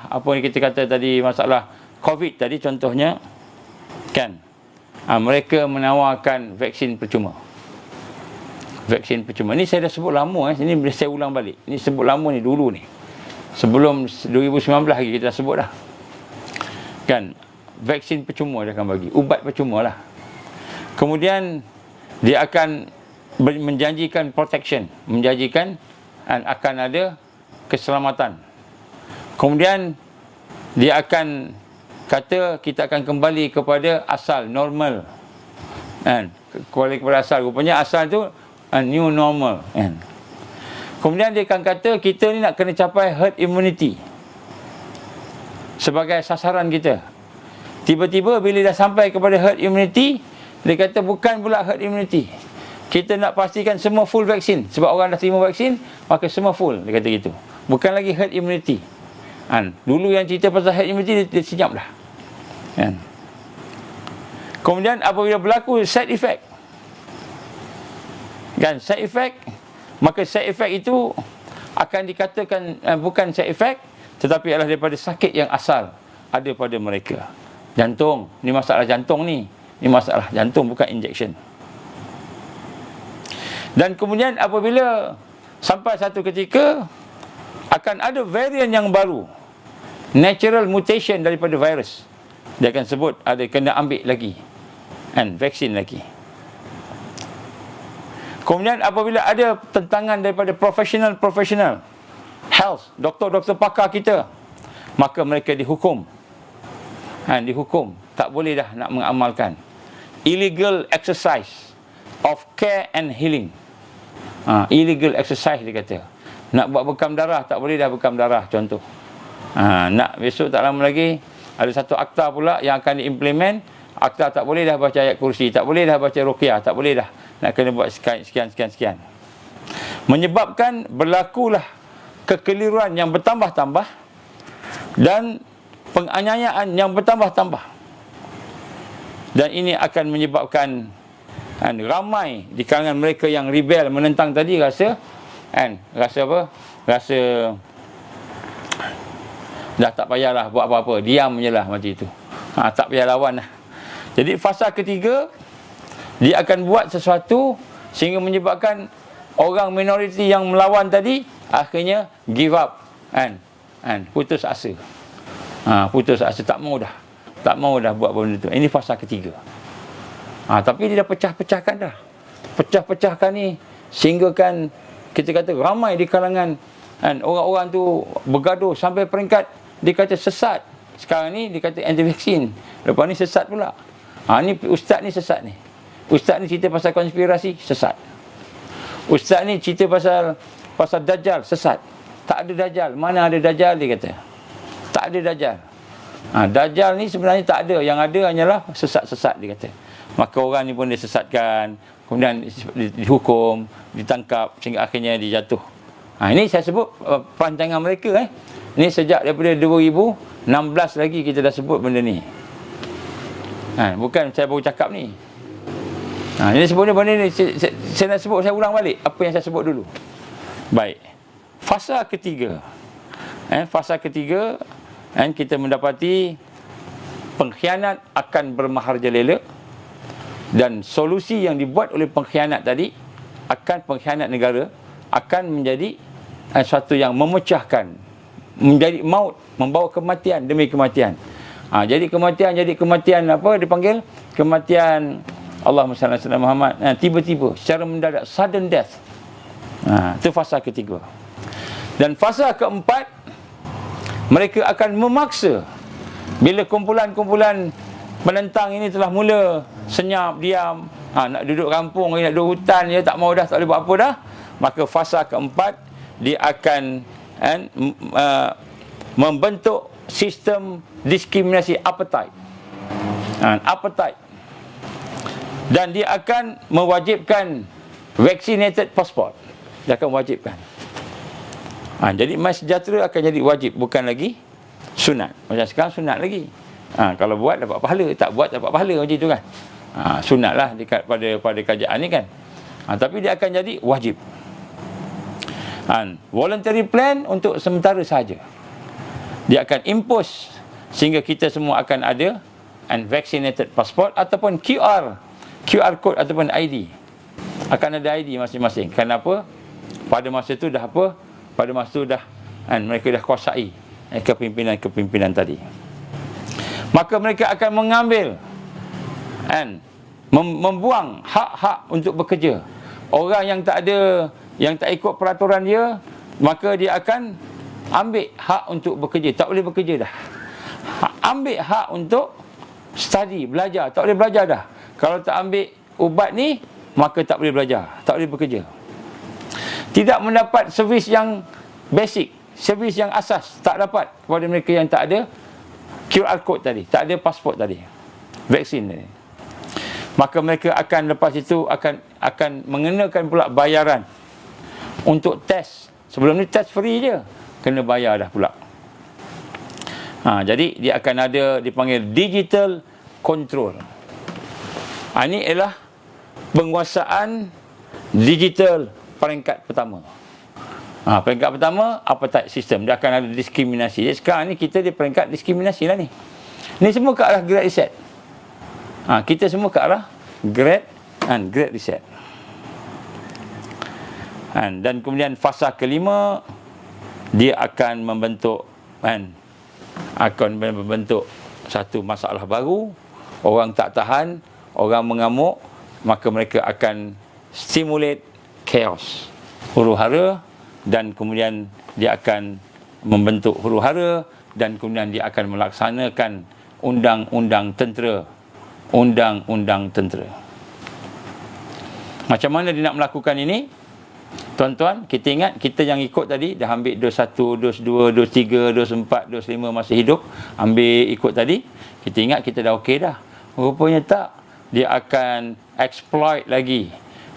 apa yang kita kata tadi, masalah COVID tadi contohnya, kan, mereka menawarkan vaksin percuma. Ini saya dah sebut lama, ini saya ulang balik. Ini sebut lama ni, dulu ni. Sebelum 2019 lagi kita dah sebut dah. Kan, vaksin percuma dia akan bagi, ubat percuma lah. Kemudian dia akan menjanjikan protection, menjanjikan akan ada keselamatan. Kemudian dia akan kata kita akan kembali kepada asal, normal. Kan, kembali kepada asal. Rupanya asal tu new normal. Kan. Kemudian dia akan kata kita ni nak kena capai herd immunity sebagai sasaran kita. Tiba-tiba bila dah sampai kepada herd immunity, dia kata bukan pula herd immunity. Kita nak pastikan semua full vaksin. Sebab orang dah terima vaksin, maka semua full. Dia kata gitu. Bukan lagi herd immunity. Dulu yang cerita pasal herd immunity, dia senyap dah. Kemudian apabila berlaku side effect, side effect, maka side effect itu akan dikatakan bukan side effect, tetapi adalah daripada sakit yang asal ada pada mereka. Jantung, ni masalah jantung ni. Ni masalah jantung, bukan injection. Dan kemudian apabila sampai satu ketika akan ada varian yang baru, natural mutation daripada virus, dia akan sebut ada kena ambil lagi vaksin lagi. Kemudian apabila ada tentangan daripada profesional health, doktor-doktor pakar kita, maka mereka dihukum. Dihukum, tak boleh dah nak mengamalkan illegal exercise of care and healing. Illegal exercise dia kata. Nak buat bekam darah, tak boleh dah bekam darah contoh. Nak besok tak lama lagi ada satu akta pula yang akan diimplement. Akta tak boleh dah baca ayat kursi, tak boleh dah baca ruqyah, tak boleh dah. Nak kena buat sekian. Menyebabkan berlakulah kekeliruan yang bertambah-tambah dan penganiayaan yang bertambah-tambah. Dan ini akan menyebabkan ramai di kalangan mereka yang rebel menentang tadi rasa apa? Rasa dah tak payahlah buat apa-apa, diam je lah macam itu. Tak payah lawan lah. Jadi fasa ketiga, dia akan buat sesuatu sehingga menyebabkan orang minoriti yang melawan tadi akhirnya give up, putus asa. Putus asa, tak mau dah buat benda tu. Ini fasa ketiga. Tapi dia dah pecah-pecahkan ni sehingga kan kita kata ramai di kalangan orang-orang tu bergaduh sampai peringkat dikata sesat. Sekarang ni dikata anti vaksin, lepas ni sesat pula. Ni ustaz ni sesat ni. Ustaz ni cerita pasal konspirasi, sesat. Ustaz ni cerita pasal Dajjal, sesat. Tak ada Dajjal. Mana ada Dajjal, dia kata. Tak ada Dajjal. Dajjal ni sebenarnya tak ada. Yang ada hanyalah sesat-sesat, dia kata. Maka orang ni pun disesatkan, kemudian dihukum, ditangkap sehingga akhirnya dia jatuh. Ini saya sebut perancangan mereka. Ini sejak daripada 2016 lagi kita dah sebut benda ni. Bukan saya baru cakap ni. Jadi sebelum benda ni saya nak sebut, saya ulang balik apa yang saya sebut dulu. Baik. Fasa ketiga. Fasa ketiga, kita mendapati pengkhianat akan bermaharjalela, dan solusi yang dibuat oleh pengkhianat tadi akan pengkhianat negara akan menjadi sesuatu yang memecahkan, menjadi maut, membawa kematian demi kematian. Jadi kematian apa dipanggil? Kematian Allahumma salli ala Muhammad. Tiba-tiba, secara mendadak, sudden death. Itu fasa ketiga. Dan fasa keempat, mereka akan memaksa bila kumpulan-kumpulan penentang ini telah mula senyap, diam, nak duduk kampung, nak duduk hutan, dia tak mau dah, tak boleh buat apa dah, maka fasa keempat dia akan membentuk sistem diskriminasi appetite. Dan dia akan mewajibkan vaccinated passport. Dia akan wajibkan. Jadi My Sejahtera akan jadi wajib, bukan lagi sunat. Macam sekarang sunat lagi. Kalau buat dapat pahala, tak buat dapat pahala, macam itu kan. Sunat lah pada kajian ni kan. Tapi dia akan jadi wajib. Voluntary plan untuk sementara saja. Dia akan impose sehingga kita semua akan ada vaccinated passport ataupun QR code ataupun ID. Akan ada ID masing-masing. Kenapa? Pada masa tu dah kan, mereka dah kuasai kepimpinan tadi. Maka mereka akan mengambil, kan, membuang hak-hak untuk bekerja. Orang yang tak ikut peraturan dia, maka dia akan ambil hak untuk bekerja, tak boleh bekerja dah. Ambil hak untuk study, belajar, tak boleh belajar dah. Kalau tak ambil ubat ni, maka tak boleh belajar, tak boleh bekerja. Tidak mendapat servis yang basic, servis yang asas, tak dapat kepada mereka yang tak ada QR code tadi, tak ada pasport tadi, vaksin tadi. Maka mereka akan lepas itu akan mengenakan pula bayaran untuk test. Sebelum ni test free je, kena bayar dah pula. Jadi dia akan ada, dipanggil digital control. Ini ialah penguasaan digital peringkat pertama. Peringkat pertama, apartheid system. Dia akan ada diskriminasi. Jadi sekarang ni kita di peringkat diskriminasi lah ni. Ni semua ke arah Great Reset. Kita semua ke arah Great Reset. Dan kemudian fasa kelima, dia akan membentuk satu masalah baru. Orang tak tahan, orang mengamuk, maka mereka akan stimulate chaos, huru-hara, dan kemudian dia akan membentuk huru-hara, dan kemudian dia akan melaksanakan undang-undang tentera. Macam mana dia nak melakukan ini? Tuan-tuan, kita ingat, kita yang ikut tadi dah ambil dos 1, dos 2, dos 3, dos 4, dos 5 masih hidup, ambil ikut tadi. Kita ingat kita dah okey dah. Rupanya tak. Dia akan exploit lagi,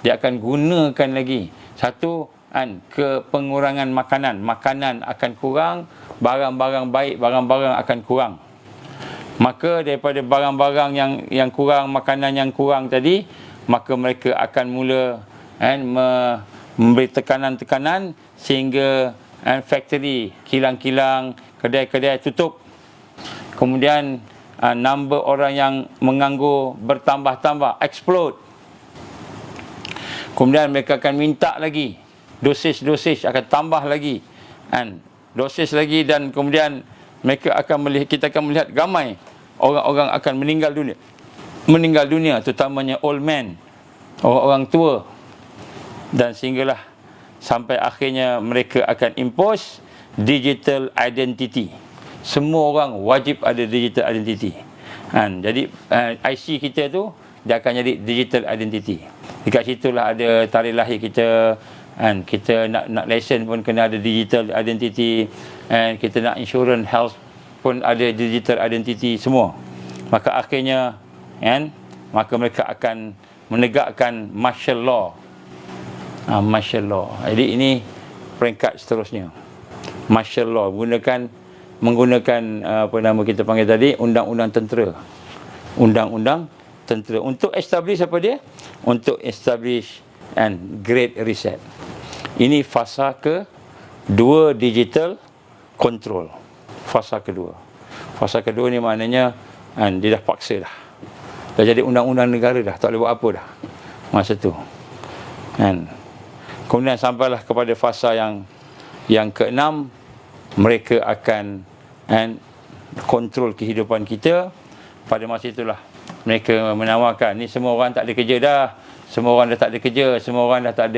dia akan gunakan lagi. Satu, ke pengurangan makanan akan kurang, barang-barang baik, barang-barang akan kurang. Maka daripada barang-barang yang kurang, makanan yang kurang tadi, maka mereka akan mula memberi tekanan-tekanan sehingga factory, kilang-kilang, kedai-kedai tutup. Kemudian number orang yang menganggur bertambah-tambah, explode. Kemudian mereka akan minta lagi, dosis akan tambah lagi, dosis lagi, dan kemudian kita akan melihat ramai orang-orang akan meninggal dunia, terutamanya old man, orang tua. Dan sehinggalah sampai akhirnya mereka akan impose digital identity. Semua orang wajib ada digital identity. Jadi IC kita tu dia akan jadi digital identity. Dekat situlah ada tarikh lahir kita, kita nak lesen pun kena ada digital identity, kita nak insurance health pun ada digital identity semua. Maka akhirnya maka mereka akan menegakkan martial law. Martial law. Jadi ini peringkat seterusnya. Martial law menggunakan apa nama kita panggil tadi, undang-undang tentera. Undang-undang tentera untuk establish apa dia? Untuk establish Great Reset. Ini fasa kedua, digital control. Fasa kedua. Fasa kedua ni maknanya dia dah paksa dah. Dah jadi undang-undang negara dah, tak boleh buat apa dah masa tu. Kemudian sampailah kepada fasa yang keenam, mereka akan kontrol kehidupan kita. Pada masa itulah mereka menawarkan, ni semua orang tak ada kerja dah, semua orang dah tak ada kerja, semua orang dah tak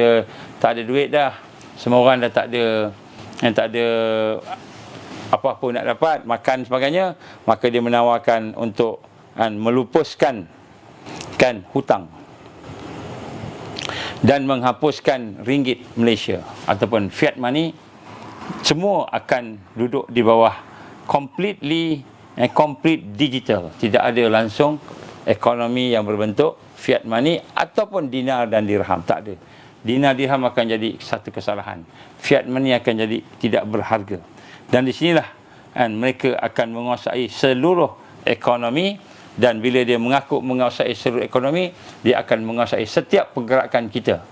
ada duit dah, semua orang dah tak ada apa-apa nak dapat, makan sebagainya. Maka dia menawarkan untuk melupuskan hutang dan menghapuskan ringgit Malaysia ataupun fiat money. Semua akan duduk di bawah complete digital. Tidak ada langsung ekonomi yang berbentuk fiat money ataupun dinar dan dirham. Tak ada. Dinar dirham akan jadi satu kesalahan. Fiat money akan jadi tidak berharga. Dan di sinilah mereka akan menguasai seluruh ekonomi. Dan bila dia mengaku menguasai seluruh ekonomi, dia akan menguasai setiap pergerakan kita.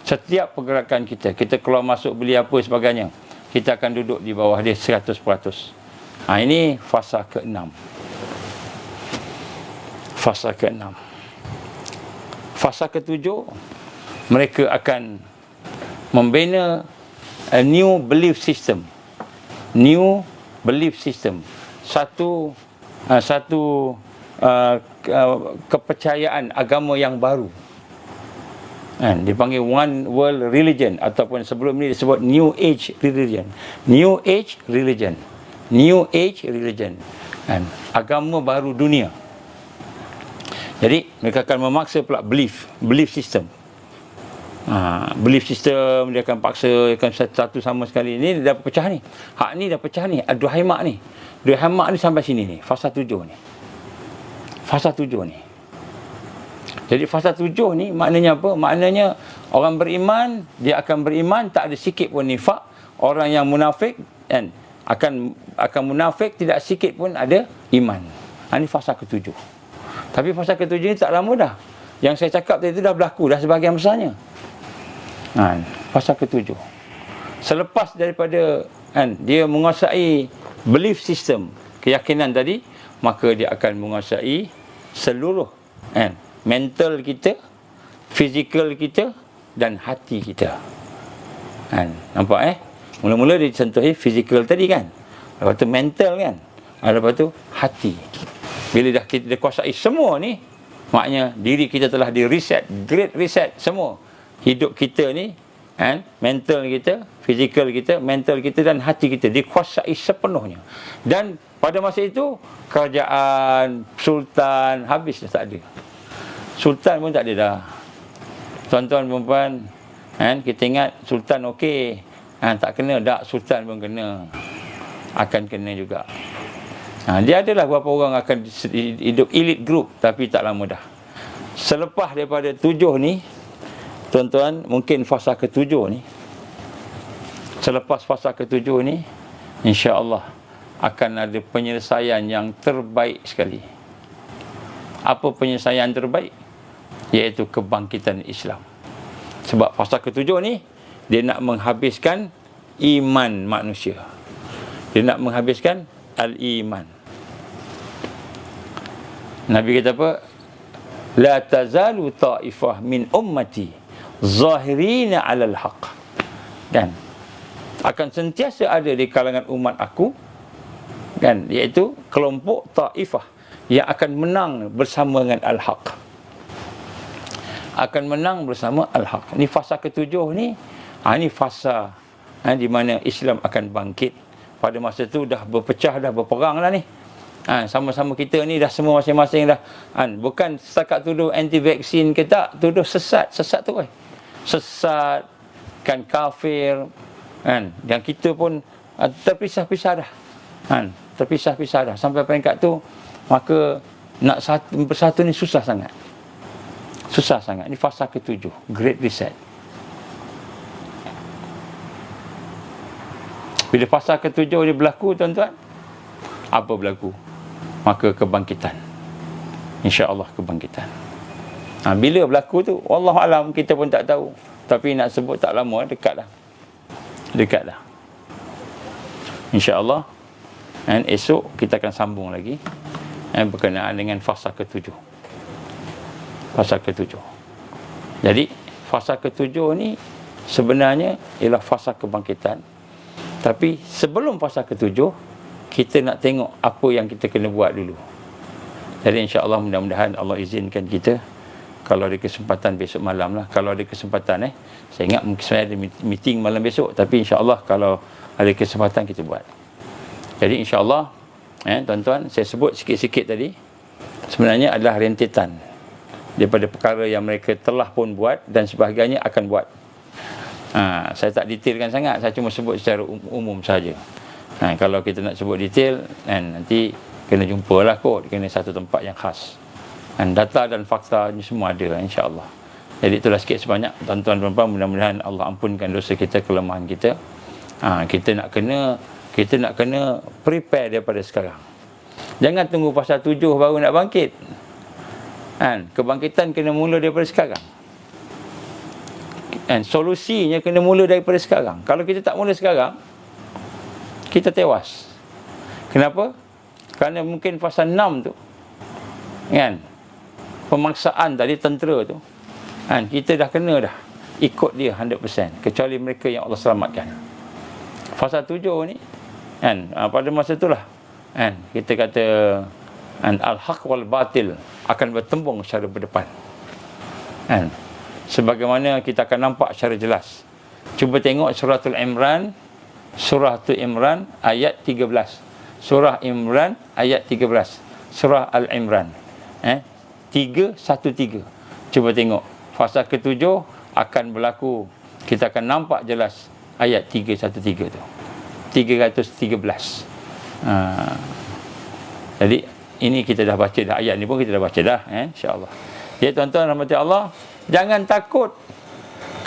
Setiap pergerakan kita. Kita keluar masuk beli apa sebagainya, kita akan duduk di bawah dia 100%. Ini fasa ke-6. Fasa ke-6. Fasa ke-7, mereka akan membina a new belief system. new belief system, satu kepercayaan agama yang baru. Kan, dipanggil one world religion, ataupun sebelum ni disebut new age religion. New age religion. New age religion. Kan, agama baru dunia. Jadi mereka akan memaksa pula belief system. Belief system dia akan paksa, akan satu sama sekali. Ini dah pecah ni. Hak ni dah pecah ni. Duhaimak ni. Duhaimak ni sampai sini ni. Fasa 7 ni. Fasa 7 ni. Jadi fasa 7 ni maknanya apa? Maknanya orang beriman, dia akan beriman, tak ada sikit pun nifak. Orang yang munafik kan, akan munafik, tidak sikit pun ada iman. Ini fasa ke-7. Tapi fasa ke-7 ni tak lama dah. Yang saya cakap tadi tu dah berlaku dah sebahagian besarnya. Fasa ke-7. Selepas daripada dia menguasai belief system, keyakinan tadi, maka dia akan menguasai seluruh mental kita, fizikal kita dan hati kita. Nampak Mula-mula dia disentuhi fizikal tadi kan. Lepas tu mental kan. Lepas tu hati. Bila dah kita kuasai semua ni, maknanya diri kita telah di reset, great reset semua. Hidup kita ni, mental kita, fizikal kita, mental kita dan hati kita dikuasai sepenuhnya. Dan pada masa itu, kerajaan, sultan, habis dah, tak ada. Sultan pun tak ada dah. Tuan-tuan perempuan, kita ingat sultan okey, tak kena, tak, sultan pun kena. Akan kena juga. Dia adalah beberapa orang akan hidup elite group, tapi tak lama dah. Selepas daripada 7 ni, tuan-tuan, mungkin fasa ke-7 ni, selepas fasa ke-7 ni, insya-Allah akan ada penyelesaian yang terbaik sekali. Apa penyelesaian terbaik? Iaitu kebangkitan Islam. Sebab fasa ke-7 ni, dia nak menghabiskan iman manusia. Dia nak menghabiskan al-iman. Nabi kata apa? La tazalu ta'ifah min ummati zahirina 'alal haqq. Dan akan sentiasa ada di kalangan umat aku, kan, iaitu kelompok ta'ifah yang akan menang bersama dengan al-haq. Akan menang bersama al-haq. Ini fasa ke-7 ni, ini fasa di mana Islam akan bangkit. Pada masa tu dah berpecah, dah berperang dah ni. Sama-sama kita ni dah semua masing-masing dah. Bukan setakat tuduh anti-vaksin ke tak, tuduh sesat tu kan. Sesat, kan, kafir, kan. Dan kita pun terpisah-pisah dah. Terpisah-pisah dah. Sampai peringkat tu, maka nak bersatu ni susah sangat. Susah sangat. Ini fasa ke-7, Great Reset. Bila fasa ke-7 dia berlaku, tuan-tuan, apa berlaku? Maka kebangkitan. InsyaAllah kebangkitan. Bila berlaku tu, wallahualam, kita pun tak tahu. Tapi nak sebut tak lama, dekat dah. Dekat dah. InsyaAllah. Dan esok kita akan sambung lagi berkenaan dengan fasa ke-7. Fasa ke-7. Jadi fasa ke-7 ni sebenarnya ialah fasa kebangkitan. Tapi sebelum fasa ke-7, kita nak tengok apa yang kita kena buat dulu. Jadi insya-Allah, mudah-mudahan Allah izinkan kita, kalau ada kesempatan besok malam lah, kalau ada kesempatan saya ingat mungkin saya ada meeting malam besok, tapi insya-Allah kalau ada kesempatan kita buat. Jadi insya-Allah, tuan-tuan, saya sebut sikit-sikit tadi sebenarnya adalah rentetan daripada perkara yang mereka telah pun buat dan sebahagiannya akan buat. Saya tak detailkan sangat, saya cuma sebut secara umum saja. Kalau kita nak sebut detail, nanti kena jumpalah kot, kena satu tempat yang khas. Data dan fakta ni semua ada, insya-Allah. Jadi itulah sikit sebanyak, tuan-tuan dan puan-puan, mudah-mudahan Allah ampunkan dosa kita, kelemahan kita. Kita nak kena prepare daripada sekarang. Jangan tunggu fasa 7 baru nak bangkit. Kebangkitan kena mula daripada sekarang. Solusinya kena mula daripada sekarang. Kalau kita tak mula sekarang, kita tewas. Kenapa? Kerana mungkin fasa 6 tu, kan, pemaksaan tadi tentera tu, kita dah kena dah ikut dia 100%, kecuali mereka yang Allah selamatkan. Fasa 7 ni, Kan? Pada masa itulah kan kita kata al-haq wal batil akan bertembung secara berdepan. Kan? Sebagaimana kita akan nampak secara jelas. Cuba tengok suratul Imran, surah Imran ayat 13. Surah Imran ayat 13. Surah Al-Imran. 313. Cuba tengok. Fasa ke-7 akan berlaku. Kita akan nampak jelas ayat 313 tu. 313. Jadi ini kita dah baca dah, ayat ni pun kita dah baca dah, insya-Allah. Ya tuan-tuan rahmati Allah, jangan takut.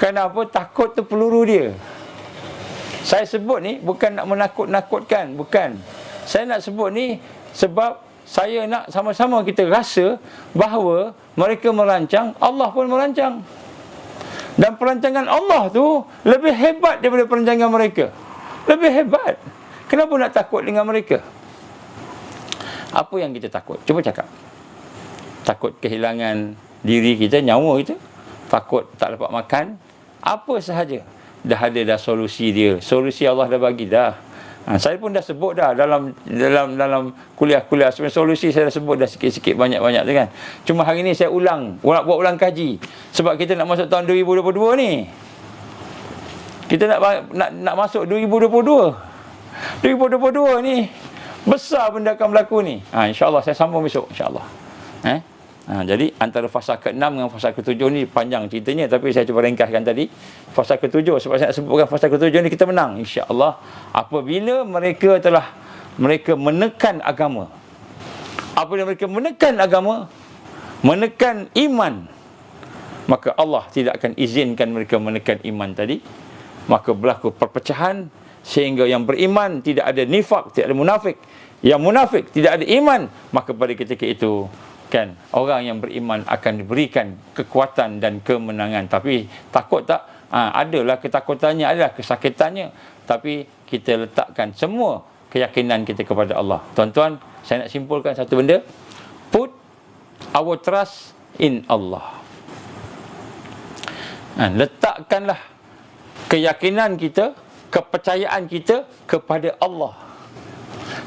Kenapa? Takut tu peluru dia. Saya sebut ni bukan nak menakut-nakutkan, bukan. Saya nak sebut ni sebab saya nak sama-sama kita rasa bahawa mereka merancang, Allah pun merancang. Dan perancangan Allah tu lebih hebat daripada perancangan mereka. Lebih hebat. Kenapa nak takut dengan mereka? Apa yang kita takut? Cuba cakap. Takut kehilangan diri kita, nyawa kita. Takut tak dapat makan. Apa sahaja. Dah solusi dia. Solusi Allah dah bagi dah. Saya pun dah sebut dah dalam kuliah-kuliah. Sebenarnya solusi saya dah sebut dah sikit-sikit, banyak-banyak tu kan. Cuma hari ni saya buat ulang kaji. Sebab kita nak masuk tahun 2022 ni. Kita nak masuk 2022. 2022 ni besar benda akan berlaku ni. InsyaAllah saya sambung besok, insyaAllah. Jadi antara fasa ke-6 dengan fasa ke-7 ni panjang ceritanya, tapi saya cuba ringkaskan tadi. Fasa ke-7, sebab saya nak sebutkan fasa ke-7 ni kita menang, insya-Allah, apabila mereka menekan agama. Apabila mereka menekan agama, menekan iman, maka Allah tidak akan izinkan mereka menekan iman tadi. Maka berlaku perpecahan, sehingga yang beriman tidak ada nifak, tidak ada munafik. Yang munafik tidak ada iman, maka pada ketika itu kan orang yang beriman akan diberikan kekuatan dan kemenangan. Tapi takut tak? Adalah ketakutannya, adalah kesakitannya, tapi kita letakkan semua keyakinan kita kepada Allah. Tuan-tuan, saya nak simpulkan satu benda. Put our trust in Allah. Letakkanlah keyakinan kita, kepercayaan kita kepada Allah.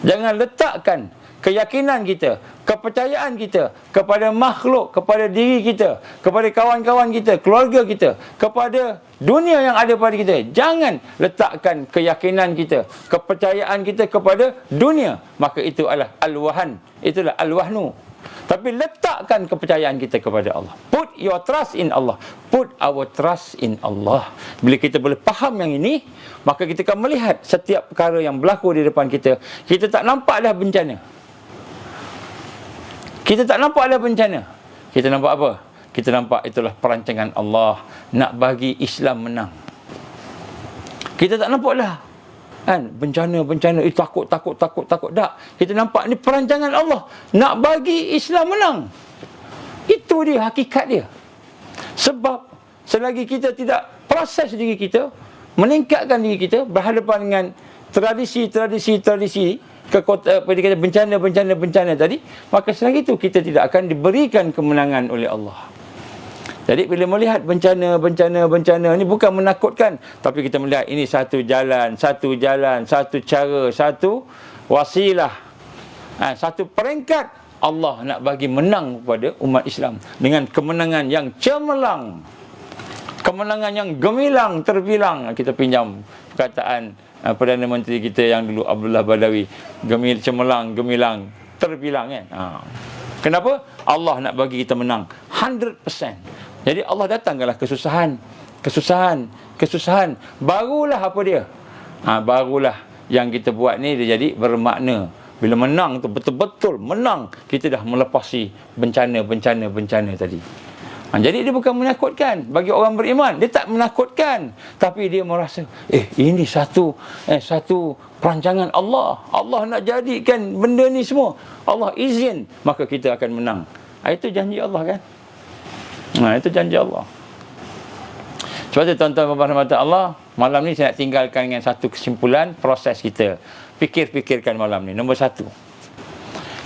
Jangan letakkan keyakinan kita, kepercayaan kita kepada makhluk, kepada diri kita, kepada kawan-kawan kita, keluarga kita, kepada dunia yang ada pada kita. Jangan letakkan keyakinan kita, kepercayaan kita kepada dunia. Maka itu adalah al-wahan. Itulah al-wahnu. Tapi letakkan kepercayaan kita kepada Allah. Put your trust in Allah. Put our trust in Allah. Bila kita boleh faham yang ini, maka kita akan melihat setiap perkara yang berlaku di depan kita. Kita tak nampak dah bencana. Kita tak nampak ada bencana. Kita nampak apa? Kita nampak itulah perancangan Allah nak bagi Islam menang. Kita tak nampak dah kan bencana. Takut. Tak. Kita nampak ni perancangan Allah nak bagi Islam menang. Itu dia hakikat dia. Sebab selagi kita tidak proses diri kita, meningkatkan diri kita berhadapan dengan tradisi bencana tadi, maka selagi itu kita tidak akan diberikan kemenangan oleh Allah. Jadi bila melihat bencana ni bukan menakutkan, tapi kita melihat ini satu jalan, satu cara, satu wasilah, satu peringkat Allah nak bagi menang kepada umat Islam dengan kemenangan yang cemerlang, kemenangan yang gemilang terbilang. Kita pinjam perkataan Perdana Menteri kita yang dulu, Abdullah Badawi, cemerlang, gemilang, terbilang kan. Kenapa? Allah nak bagi kita menang 100%. Jadi Allah datangkanlah kesusahan. Barulah apa dia? Barulah yang kita buat ni dia jadi bermakna. Bila menang tu betul-betul menang, kita dah melepasi bencana tadi. Jadi dia bukan menakutkan. Bagi orang beriman, dia tak menakutkan, tapi dia merasa ini satu perancangan Allah. Allah nak jadikan benda ni semua, Allah izin, maka kita akan menang. Itu janji Allah kan. Itu janji Allah. Sebab tu tuan-tuan dan Allah, malam ni saya nak tinggalkan dengan satu kesimpulan proses kita. Fikirkan malam ni. Nombor 1,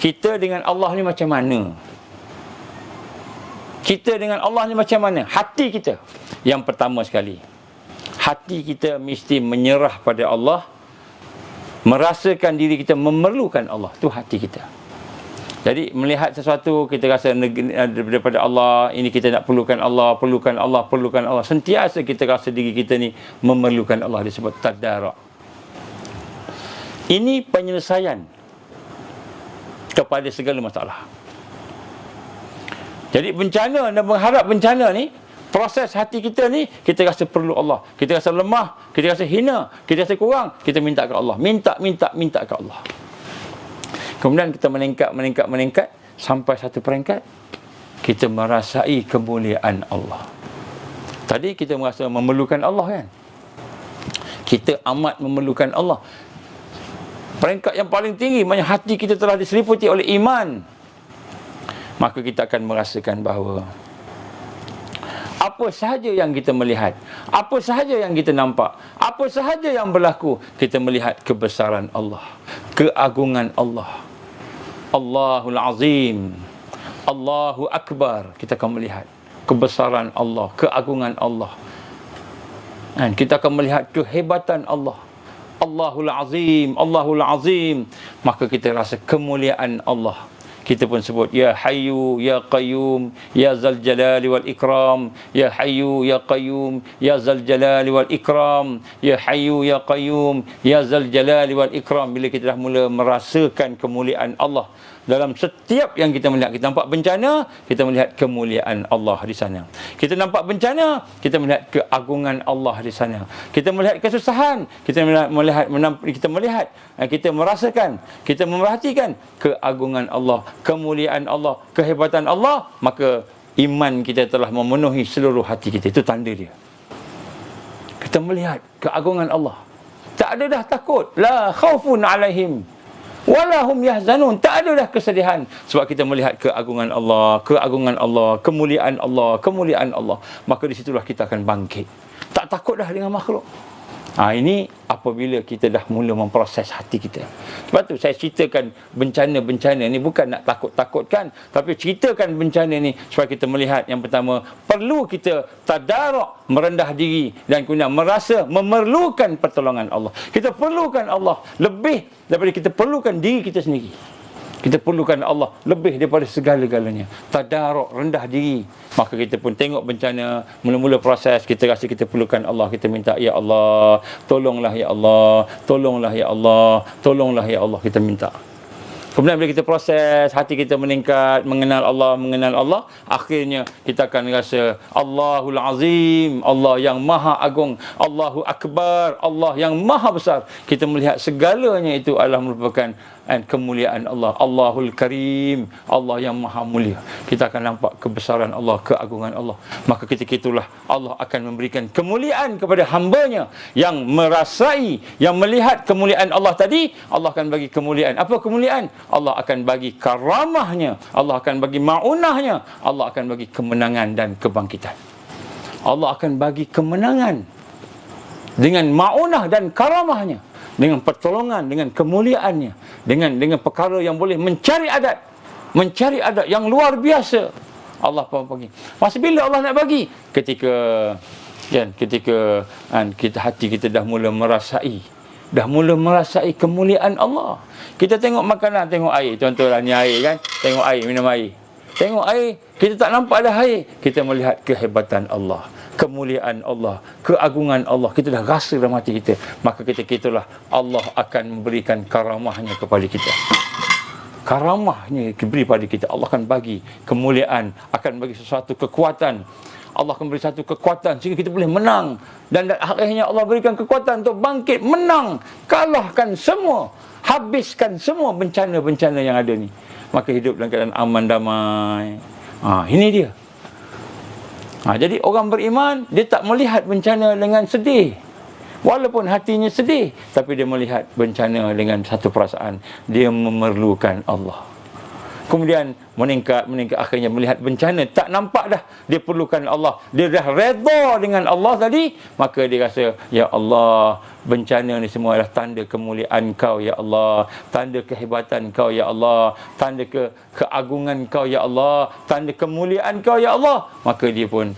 kita dengan Allah ni macam mana? Kita dengan Allah ni macam mana? Hati kita. Yang pertama sekali, hati kita mesti menyerah pada Allah, merasakan diri kita memerlukan Allah. Itu hati kita. Jadi melihat sesuatu kita rasa daripada Allah, ini kita nak perlukan Allah, perlukan Allah, perlukan Allah. Sentiasa kita rasa diri kita ni memerlukan Allah, disebut tadarruk. Ini penyelesaian kepada segala masalah. Jadi bencana dan mengharap bencana ni, proses hati kita ni, kita rasa perlu Allah, kita rasa lemah, kita rasa hina, kita rasa kurang, kita minta ke Allah, minta ke Allah. Kemudian kita meningkat sampai satu peringkat kita merasai kemuliaan Allah. Tadi kita merasa memerlukan Allah kan? Kita amat memerlukan Allah. Peringkat yang paling tinggi, maknanya hati kita telah diseliputi oleh iman. Maka kita akan merasakan bahawa apa sahaja yang kita melihat, apa sahaja yang kita nampak, apa sahaja yang berlaku, kita melihat kebesaran Allah, keagungan Allah. Allahul Azim, Allahu Akbar. Kita akan melihat kebesaran Allah, keagungan Allah. Dan kita akan melihat kehebatan Allah. Allahul Azim, Allahul Azim. Maka kita rasa kemuliaan Allah. Kita pun sebut Ya Hayyu Ya Qayyum Ya Zal Jalali wal Ikram, Ya Hayyu Ya Qayyum Ya Zal Jalali wal Ikram, Ya Hayyu Ya Qayyum Ya Zal Jalali wal Ikram. Bila kita dah mula merasakan kemuliaan Allah dalam setiap yang kita melihat, kita nampak bencana, kita melihat kemuliaan Allah di sana. Kita nampak bencana, kita melihat keagungan Allah di sana. Kita melihat kesusahan, kita merasakan, kita memerhatikan keagungan Allah, kemuliaan Allah, kehebatan Allah. Maka iman kita telah memenuhi seluruh hati kita. Itu tanda dia. Kita melihat keagungan Allah. Tak ada dah takut. La khaufun alaihim walahum yahzanun. Tak ada dah kesedihan, sebab kita melihat keagungan Allah, keagungan Allah, kemuliaan Allah, kemuliaan Allah. Maka di situlah kita akan bangkit. Tak takut dah dengan makhluk. Ini apabila kita dah mula memproses hati kita. Sebab tu saya ceritakan bencana-bencana ni bukan nak takut-takutkan, tapi ceritakan bencana ni supaya kita melihat, yang pertama, perlu kita tadarruk, merendah diri, dan kemudian merasa memerlukan pertolongan Allah. Kita perlukan Allah lebih daripada kita perlukan diri kita sendiri. Kita perlukan Allah lebih daripada segala-galanya. Tadarruk, rendah diri. Maka kita pun tengok bencana, mula-mula proses, kita rasa kita perlukan Allah. Kita minta, Ya Allah, tolonglah Ya Allah, tolonglah Ya Allah, tolonglah Ya Allah. Kita minta. Kemudian bila kita proses, hati kita meningkat, mengenal Allah, akhirnya kita akan rasa Allahul Azim, Allah yang maha agung, Allahu Akbar, Allah yang maha besar. Kita melihat segalanya itu adalah merupakan kemuliaan Allah. Allahul Karim, Allah yang maha mulia. Kita akan nampak kebesaran Allah, keagungan Allah. Maka ketika itulah Allah akan memberikan kemuliaan kepada hamba-Nya yang merasai, yang melihat kemuliaan Allah tadi. Allah akan bagi kemuliaan. Apa kemuliaan? Allah akan bagi karamahnya, Allah akan bagi ma'unahnya, Allah akan bagi kemenangan dan kebangkitan. Allah akan bagi kemenangan dengan ma'unah dan karamahnya, dengan pertolongan, dengan kemuliaannya, dengan perkara yang boleh mencari adat yang luar biasa. Allah pun bagi. Masa bila Allah nak bagi? Ketika hati kita dah mula merasai kemuliaan Allah. Kita tengok makanan, tengok air. Contohlah ni air kan. Tengok air, minum air. Tengok air, kita tak nampak dah air. Kita melihat kehebatan Allah, kemuliaan Allah, keagungan Allah. Kita dah rasa dalam hati kita. Maka ketika itulah Allah akan memberikan karamahnya kepada kita. Karamahnya diberi pada kita. Allah akan bagi kemuliaan, akan bagi sesuatu kekuatan. Allah akan beri satu kekuatan sehingga kita boleh menang. Dan akhirnya Allah berikan kekuatan untuk bangkit, menang, kalahkan semua, habiskan semua bencana-bencana yang ada ni. Maka hidup dalam keadaan aman, damai. Ini dia. Jadi orang beriman, dia tak melihat bencana dengan sedih. Walaupun hatinya sedih, tapi dia melihat bencana dengan satu perasaan. Dia memerlukan Allah. Kemudian meningkat, akhirnya melihat bencana, tak nampak dah dia perlukan Allah. Dia dah redha dengan Allah tadi, maka dia rasa, Ya Allah, bencana ni semua adalah tanda kemuliaan Kau, Ya Allah, tanda kehebatan Kau, Ya Allah, tanda keagungan Kau, Ya Allah, tanda kemuliaan Kau, Ya Allah. Maka dia pun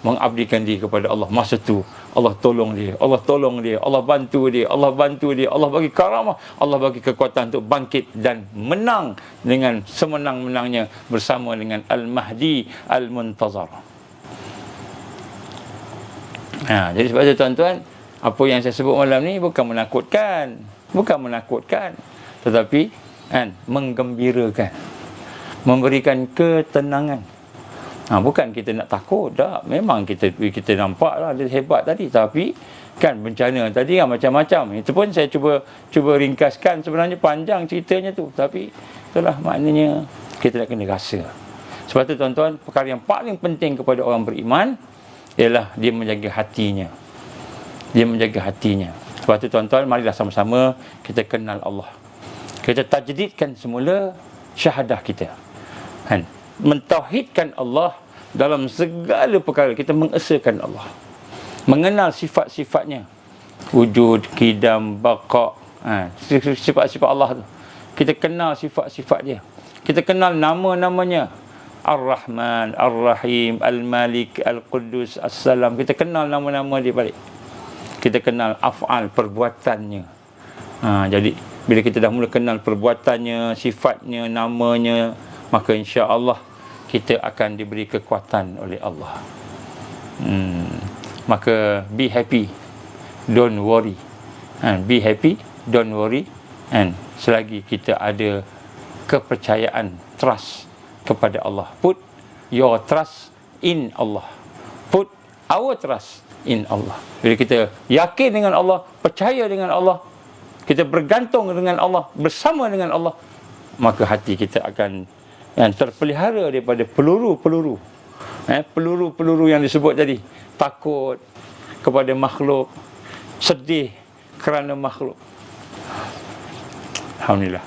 mengabdikan diri kepada Allah. Masa tu Allah tolong dia, Allah tolong dia, Allah bantu dia, Allah bantu dia, Allah bagi karamah, Allah bagi kekuatan untuk bangkit dan menang dengan semenang-menangnya bersama dengan Al-Mahdi Al-Muntazar. Jadi sebab itu tuan-tuan, apa yang saya sebut malam ni bukan menakutkan, tetapi menggembirakan, memberikan ketenangan. Bukan kita nak takut, tak. Memang kita nampak lah dia hebat tadi, tapi kan bencana tadi macam-macam. Itu pun saya cuba ringkaskan, sebenarnya panjang ceritanya tu, tapi itulah maknanya kita nak kena rasa. Sebab tu tuan-tuan, perkara yang paling penting kepada orang beriman ialah dia menjaga hatinya. Sebab tu tuan-tuan, marilah sama-sama kita kenal Allah. Kita tajdidkan semula syahadah kita. Mentauhidkan Allah dalam segala perkara. Kita mengesakan Allah, mengenal sifat-sifatnya, wujud, qidam, baqa, sifat-sifat Allah tu. Kita kenal sifat-sifat dia, kita kenal nama-namanya, Ar-Rahman, Ar-Rahim, Al-Malik, Al-Quddus, As-Salam. Kita kenal nama-nama dia balik. Kita kenal af'al, perbuatannya. Jadi bila kita dah mula kenal perbuatannya, sifatnya, namanya, maka insya-Allah kita akan diberi kekuatan oleh Allah. Maka be happy, don't worry. Be happy, don't worry. Selagi kita ada kepercayaan, trust kepada Allah. Put your trust in Allah. Put our trust in Allah. Bila kita yakin dengan Allah, percaya dengan Allah, kita bergantung dengan Allah, bersama dengan Allah, maka hati kita akan terpelihara daripada peluru-peluru. Peluru-peluru yang disebut tadi. Takut kepada makhluk, sedih kerana makhluk. Alhamdulillah.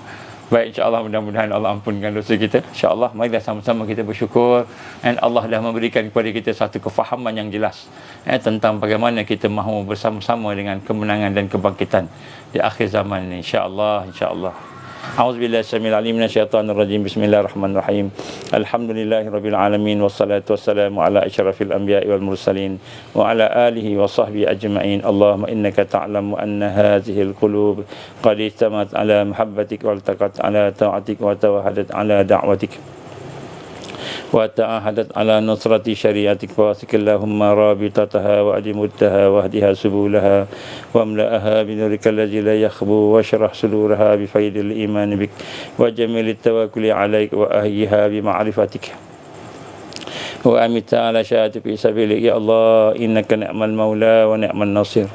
Baik, insya-Allah mudah-mudahan Allah ampunkan dosa kita. Insya-Allah marilah sama-sama kita bersyukur, dan Allah dah memberikan kepada kita satu kefahaman yang jelas tentang bagaimana kita mahu bersama-sama dengan kemenangan dan kebangkitan di akhir zaman ini. Insya-Allah. A'udzubillahi samil alim minasyaitonir rajim. Bismillahirrahmanirrahim. Alhamdulillahirabbil alamin, wassalatu wassalamu ala asyrafil anbiya'i wal mursalin wa ala alihi wa sahbihi ajma'in. Allahumma innaka ta'lamu anna hadhihi alqulub qad istamat ala mahabbatik wa altaqat ala ta'atik wa tawahadat ala da'watik wa ta'ahadat ala nusrati syariatik. Wa sikillahumma rabitataha wa adimuddaha wa hdiha subulaha wa amla'aha binurika alladhi la yakhbu wa syrah suduraha bi faidil iman bik wa jamilit tawakkuli alaik wa ahyiha bi ma'rifatik wa amita ala syahadati fi sabilik. Ya Allah, innaka ni'mal maula wa ni'man nasir.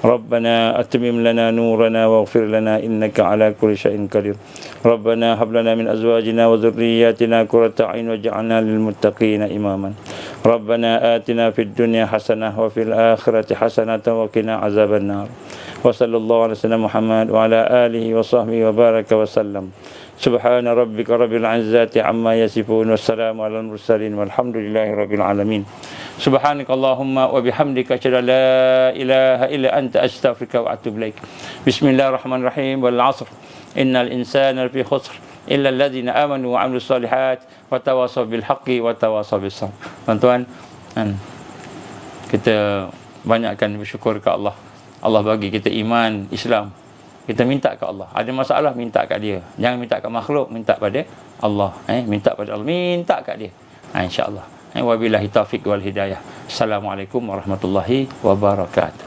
Rabbana atmim lana nurana waghfir lana innaka ala kulli syai'in qadir. Rabbana hab lana min azwajina wa dhurriyyatina qurrata a'yun waj'alna lil muttaqina imaman. Rabbana atina fid dunya hasanah wa fil akhirati hasanah wa qina azaban nar. Wa sallallahu ala sayyidina Muhammad wa ala alihi wa sahbihi wa baraka wa sallam. Subhana rabbika rabbil izzati amma yasifun, wassalamu alal mursalin, walhamdulillahi rabbil alamin. Subhanakallahumma wa bihamdika asyhadu an la ilaha illa anta astaghfiruka wa atubu ilaik. Bismillahirrahmanirrahim. Wal 'ashr innal insana lafi khusr illa alladzina amanu wa 'amilus solihat wa tawasaw bil haqqi wa tawasaw bis sabr. Tuan-tuan, kita banyakkan bersyukur ke Allah. Allah bagi kita iman, Islam. Kita minta ke Allah. Ada masalah, minta kat dia. Jangan minta kat makhluk, minta pada Allah. Minta pada Allah, minta kat dia. InsyaAllah. Wabillahi taufiq wal hidayah. Assalamualaikum warahmatullahi wabarakatuh.